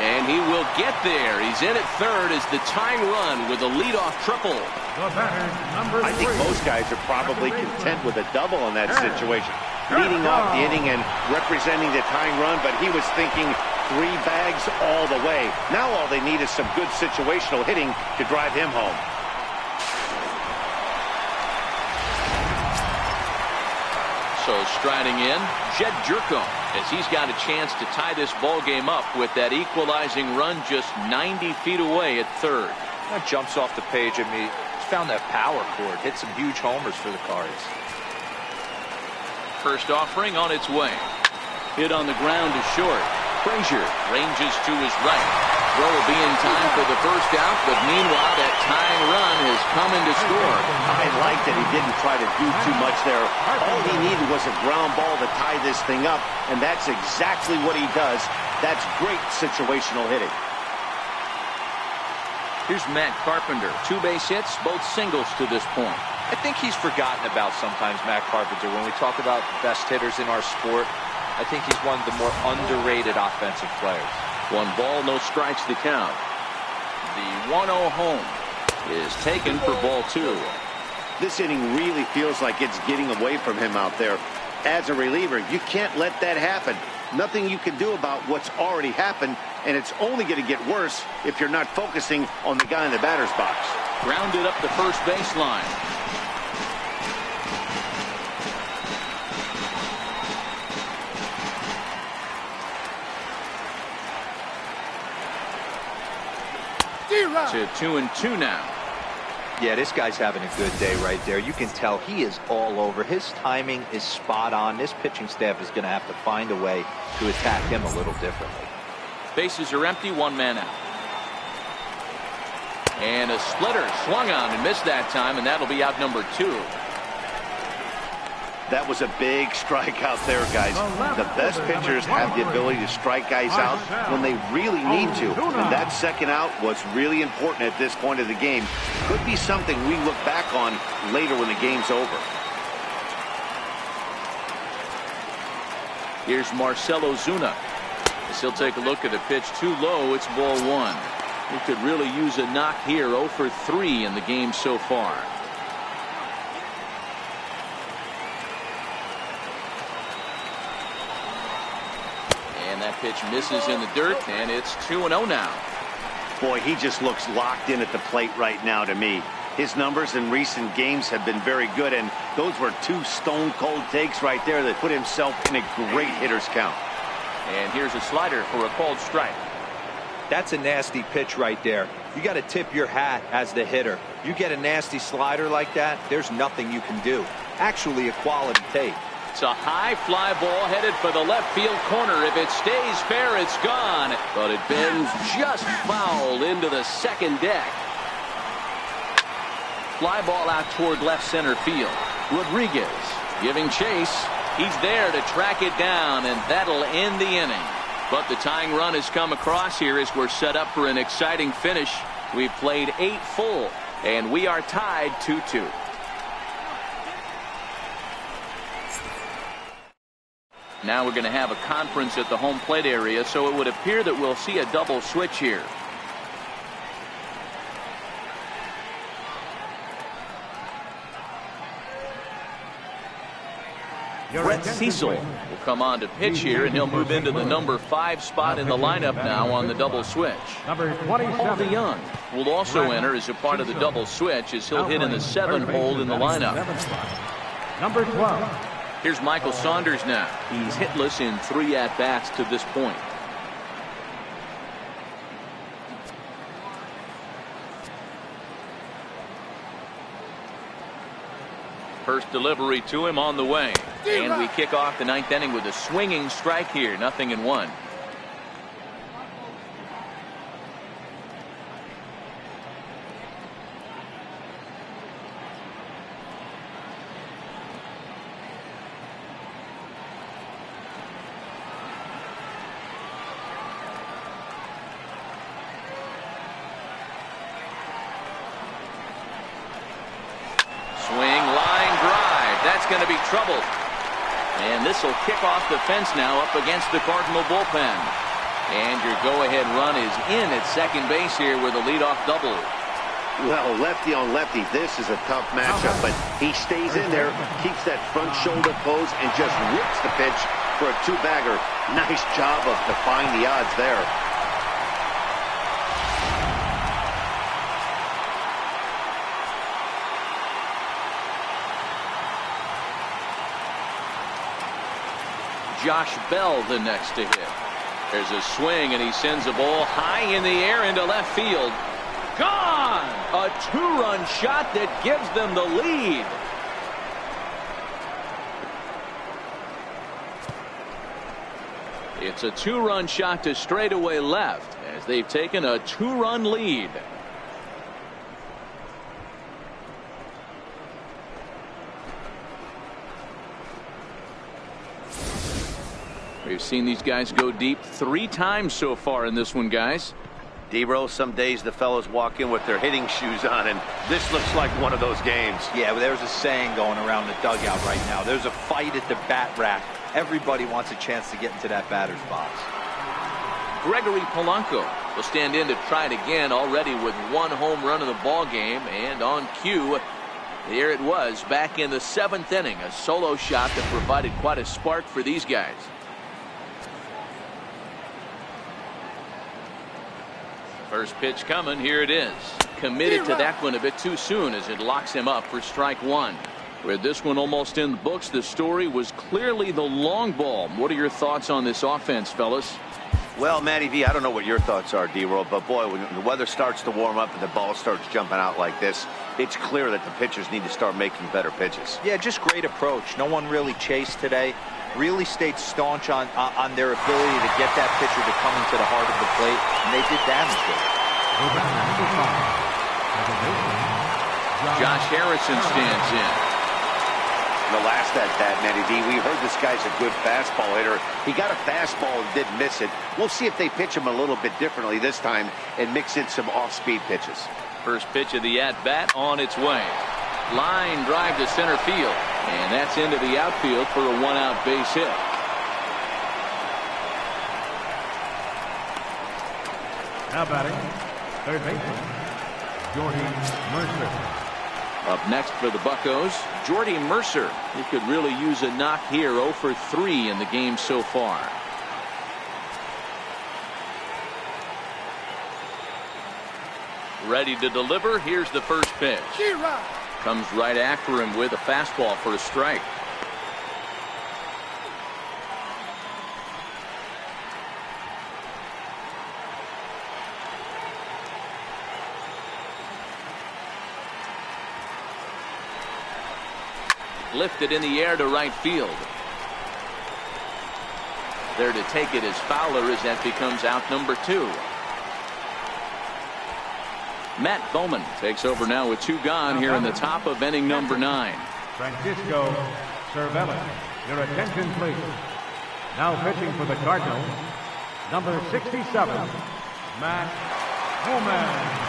And he will get there. He's in at third as the tying run with a leadoff triple. I think most guys are probably content with a double in that situation. Leading off the inning and representing the tying run, but he was thinking 3 bags all the way. Now all they need is some good situational hitting to drive him home. So striding in, Jed Jerko, as he's got a chance to tie this ball game up with that equalizing run just 90 feet away at third. That jumps off the page at me. He's found that power chord. Hit some huge homers for the Cards. First offering on its way. Hit on the ground to short. Frazier ranges to his right. Throw will be in time for the first out, but meanwhile that tying run has come in to score. I like that he didn't try to do too much there. All he needed was a ground ball to tie this thing up, and that's exactly what he does. That's great situational hitting. Here's Matt Carpenter. 2 base hits, both singles to this point. I think he's forgotten about sometimes, Matt Carpenter. When we talk about best hitters in our sport, I think he's one of the more underrated offensive players. 1 ball, no strikes to count. The 1-0 home is taken for ball 2. This inning really feels like it's getting away from him out there. As a reliever, you can't let that happen. Nothing you can do about what's already happened, and it's only going to get worse if you're not focusing on the guy in the batter's box. Grounded up the first baseline. To 2-2 now. Yeah, this guy's having a good day right there. You can tell he is all over. His timing is spot on. This pitching staff is going to have to find a way to attack him a little differently. Bases are empty, one man out. And a splitter swung on and missed that time, and that'll be out number 2. That was a big strikeout there, guys. The best pitchers have the ability to strike guys out when they really need to. And that second out was really important at this point of the game. Could be something we look back on later when the game's over. Here's Marcelo Zuna. As he'll take a look at a pitch too low. It's ball 1. He could really use a knock here. 0 for 3 in the game so far. That pitch misses in the dirt, and it's 2-0 now. Boy, he just looks locked in at the plate right now to me. His numbers in recent games have been very good, and those were 2 stone-cold takes right there that put himself in a great hitter's count. And here's a slider for a called strike. That's a nasty pitch right there. You got to tip your hat as the hitter. You get a nasty slider like that, there's nothing you can do. Actually, a quality take. It's a high fly ball headed for the left field corner. If it stays fair, it's gone. But it bends just foul into the second deck. Fly ball out toward left center field. Rodriguez giving chase. He's there to track it down, and that'll end the inning. But the tying run has come across here as we're set up for an exciting finish. We've played 8 full, and we are tied 2-2. Now we're going to have a conference at the home plate area, so it would appear that we'll see a double switch here. Brett Cecil will come on to pitch here, and he'll move into the number 5 spot in the lineup now on the double switch. Number 27. Paul DeYoung will also enter as a part of the double switch as he'll hit in the 7 hole in the lineup. Number 12. Here's Michael Saunders now. He's hitless in 3 at-bats to this point. First delivery to him on the way. And we kick off the 9th inning with a swinging strike here. 0-1. Going to be trouble, and this will kick off the fence now up against the Cardinal bullpen, and your go-ahead run is in at second base here with a leadoff double. Well, lefty on lefty, this is a tough matchup, but he stays in there, keeps that front shoulder pose, and just rips the pitch for a 2-bagger. Nice job of defying the odds there. Josh Bell the next to hit. There's a swing, and he sends a ball high in the air into left field. Gone! A 2-run shot that gives them the lead. It's a 2-run shot to straightaway left as they've taken a 2-run lead. We've seen these guys go deep 3 times so far in this one, guys. D-Row, some days the fellows walk in with their hitting shoes on, and this looks like one of those games. Yeah, well, there's a saying going around the dugout right now. There's a fight at the bat rack. Everybody wants a chance to get into that batter's box. Gregory Polanco will stand in to try it again, already with 1 home run of the ball game, and on cue Here it was back in the 7th inning. A solo shot that provided quite a spark for these guys. First pitch coming. Here it is. Committed to that one a bit too soon as it locks him up for strike one. With this one almost in the books, the story was clearly the long ball. What are your thoughts on this offense, fellas? Well, Matty V, I don't know what your thoughts are, D-Roll, but boy, when the weather starts to warm up and the ball starts jumping out like this, it's clear that the pitchers need to start making better pitches. Yeah, just great approach. No one really chased today. Really stayed staunch on their ability to get that pitcher to come into the heart of the plate, and they did damage to it. Josh Harrison stands in. The last at bat, Matty V, we heard this guy's a good fastball hitter. He got a fastball and did miss it. We'll see if they pitch him a little bit differently this time and mix in some off-speed pitches. First pitch of the at-bat on its way. Line drive to center field, and that's into the outfield for a one-out base hit. Now batting, third baseman, Jordy Mercer. Up next for the Buccos, Jordy Mercer. He could really use a knock here. 0 for 3 in the game so far. Ready to deliver. Here's the first pitch. Comes right after him with a fastball for a strike. Lifted in the air to right field. There to take it is Fowler as that becomes out number 2. Matt Bowman takes over now with 2 gone here in the top of inning number 9. Francisco Cervelli. Your attention, please. Now pitching for the Cardinals, number 67, Matt Bowman.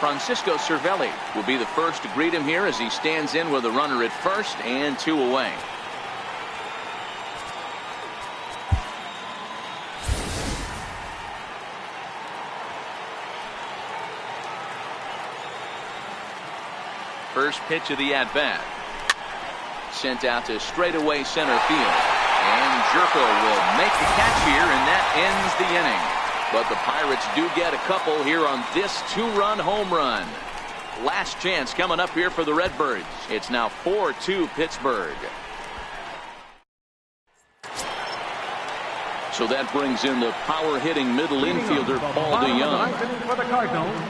Francisco Cervelli will be the first to greet him here as he stands in with a runner at first and 2 away. First pitch of the at-bat. Sent out to straightaway center field. And Jerko will make the catch here, and that ends the inning. But the Pirates do get a couple here on this 2-run home run. Last chance coming up here for the Redbirds. It's now 4-2 Pittsburgh. So that brings in the power-hitting middle infielder Paul DeYoung. For the Cardinals,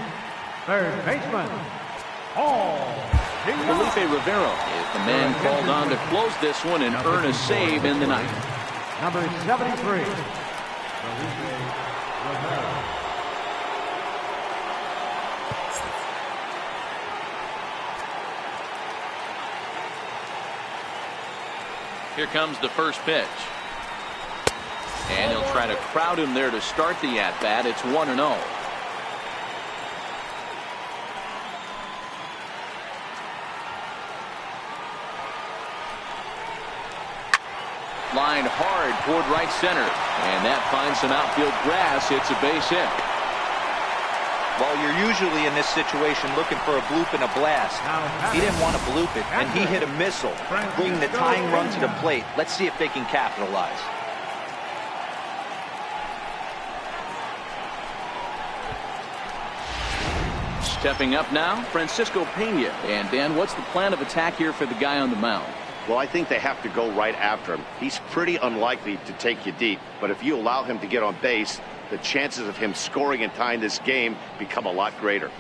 third baseman, Paul DeYoung. Felipe Rivero is the man called on to close this one and earn a save in the ninth. Number 73, Felipe Rivero. Here comes the first pitch. And he'll try to crowd him there to start the at-bat. It's 1-0. Line hard toward right center. And that finds some outfield grass. It's a base hit. Well, you're usually in this situation looking for a bloop and a blast. He didn't want to bloop it, and he hit a missile, bringing the tying run to the plate. Let's see if they can capitalize. Stepping up now, Francisco Pena. And Dan, what's the plan of attack here for the guy on the mound? Well, I think they have to go right after him. He's pretty unlikely to take you deep, but if you allow him to get on base, the chances of him scoring and tying this game become a lot greater.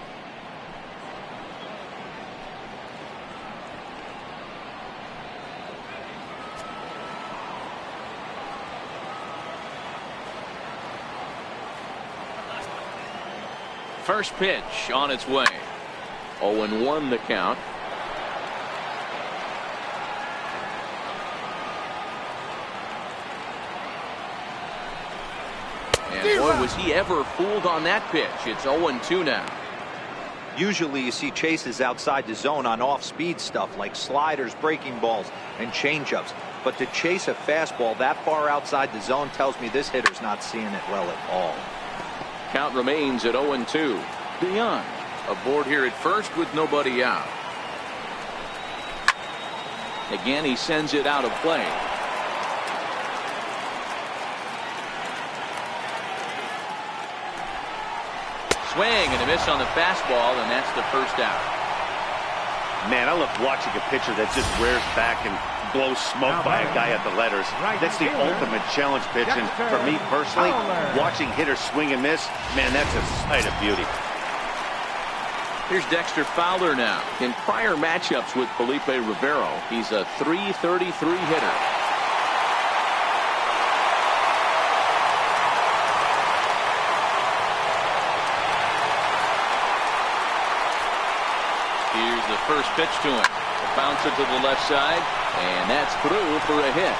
First pitch on its way. 0-1 the count. And boy, was he ever fooled on that pitch. It's 0-2 now. Usually you see chases outside the zone on off-speed stuff like sliders, breaking balls, and changeups. But to chase a fastball that far outside the zone tells me this hitter's not seeing it well at all. Count remains at 0-2. DeYoung aboard here at first with nobody out. Again, he sends it out of play. Swing and a miss on the fastball, and that's the first out. Man, I love watching a pitcher that just rears back and blows smoke by a guy at the letters. That's the ultimate challenge pitch, and for me personally, watching hitters swing and miss, man, that's a sight of beauty. Here's Dexter Fowler now. In prior matchups with Felipe Rivero, he's a .333 hitter. Here's the first pitch to him. A bouncer to the left side, and that's through for a hit.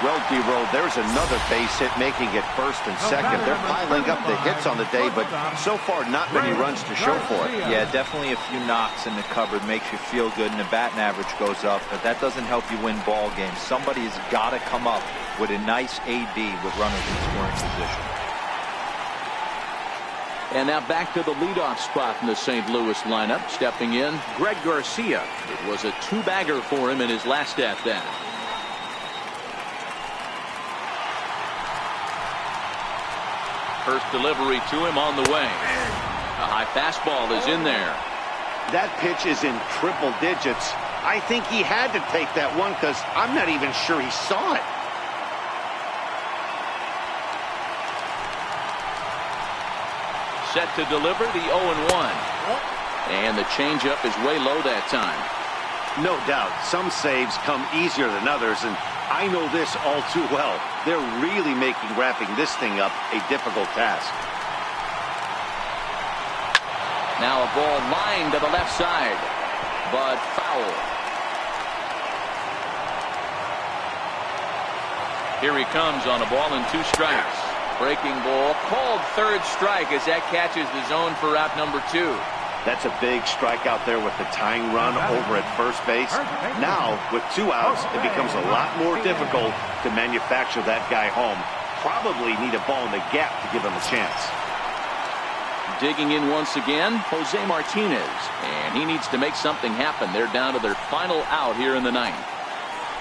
Well, D-Roll, there's another base hit, making it first and second. They're piling up the hits on the day, but so far not many runs to show for it. Yeah, definitely a few knocks in the cupboard makes you feel good, and the batting average goes up, but that doesn't help you win ball games. Somebody's got to come up with a nice AD with runners in scoring position. And now back to the leadoff spot in the St. Louis lineup. Stepping in, Greg Garcia. It was a two-bagger for him in his last at-bat. First delivery to him on the way. A high fastball is in there. That pitch is in triple digits. I think he had to take that one because I'm not even sure he saw it. Set to deliver the 0-1. And the changeup is way low that time. No doubt, some saves come easier than others, and I know this all too well. They're really making wrapping this thing up a difficult task. Now a ball lined to the left side, but foul. Here he comes on a ball and 2 strikes. Breaking ball called third strike as that catches the zone for out number 2. That's a big strike out there with the tying run over at first base. Now, with 2 outs, it becomes a lot more difficult to manufacture that guy home. Probably need a ball in the gap to give him a chance. Digging in once again, Jose Martinez. And he needs to make something happen. They're down to their final out here in the 9th.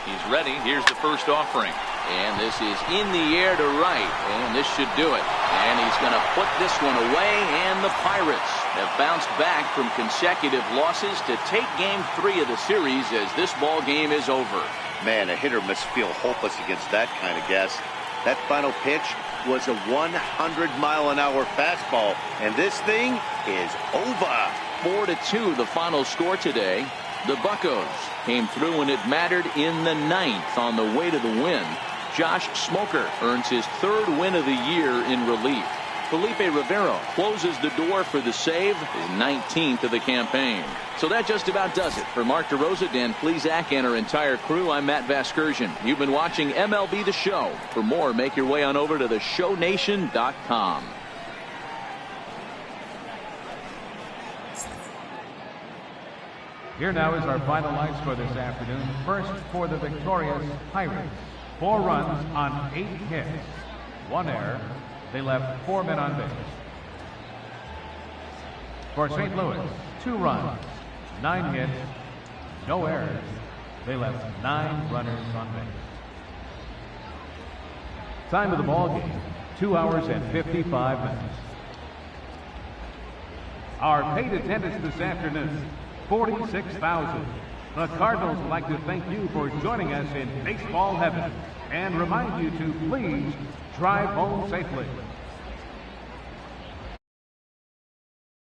He's ready. Here's the first offering. And this is in the air to right. And this should do it. And he's going to put this one away. And the Pirates have bounced back from consecutive losses to take Game 3 of the series as this ball game is over. Man, a hitter must feel hopeless against that kind of gas. That final pitch was a 100-mile-an-hour fastball. And this thing is over. 4-2 the final score today. The Buccos came through when it mattered in the 9th on the way to the win. Josh Smoker earns his 3rd win of the year in relief. Felipe Rivero closes the door for the save, his 19th of the campaign. So that just about does it. For Mark DeRosa, Dan Plesac, and our entire crew, I'm Matt Vasgersian. You've been watching MLB The Show. For more, make your way on over to theshownation.com. Here now is our final line score this afternoon. First for the victorious Pirates. 4 runs on 8 hits. 1 error. They left 4 men on base. For St. Louis, 2 runs, 9 hits, no errors. They left 9 runners on base. Time of the ball game, 2 hours and 55 minutes. Our paid attendance this afternoon, 46,000. The Cardinals would like to thank you for joining us in baseball heaven and remind you to please drive home safely.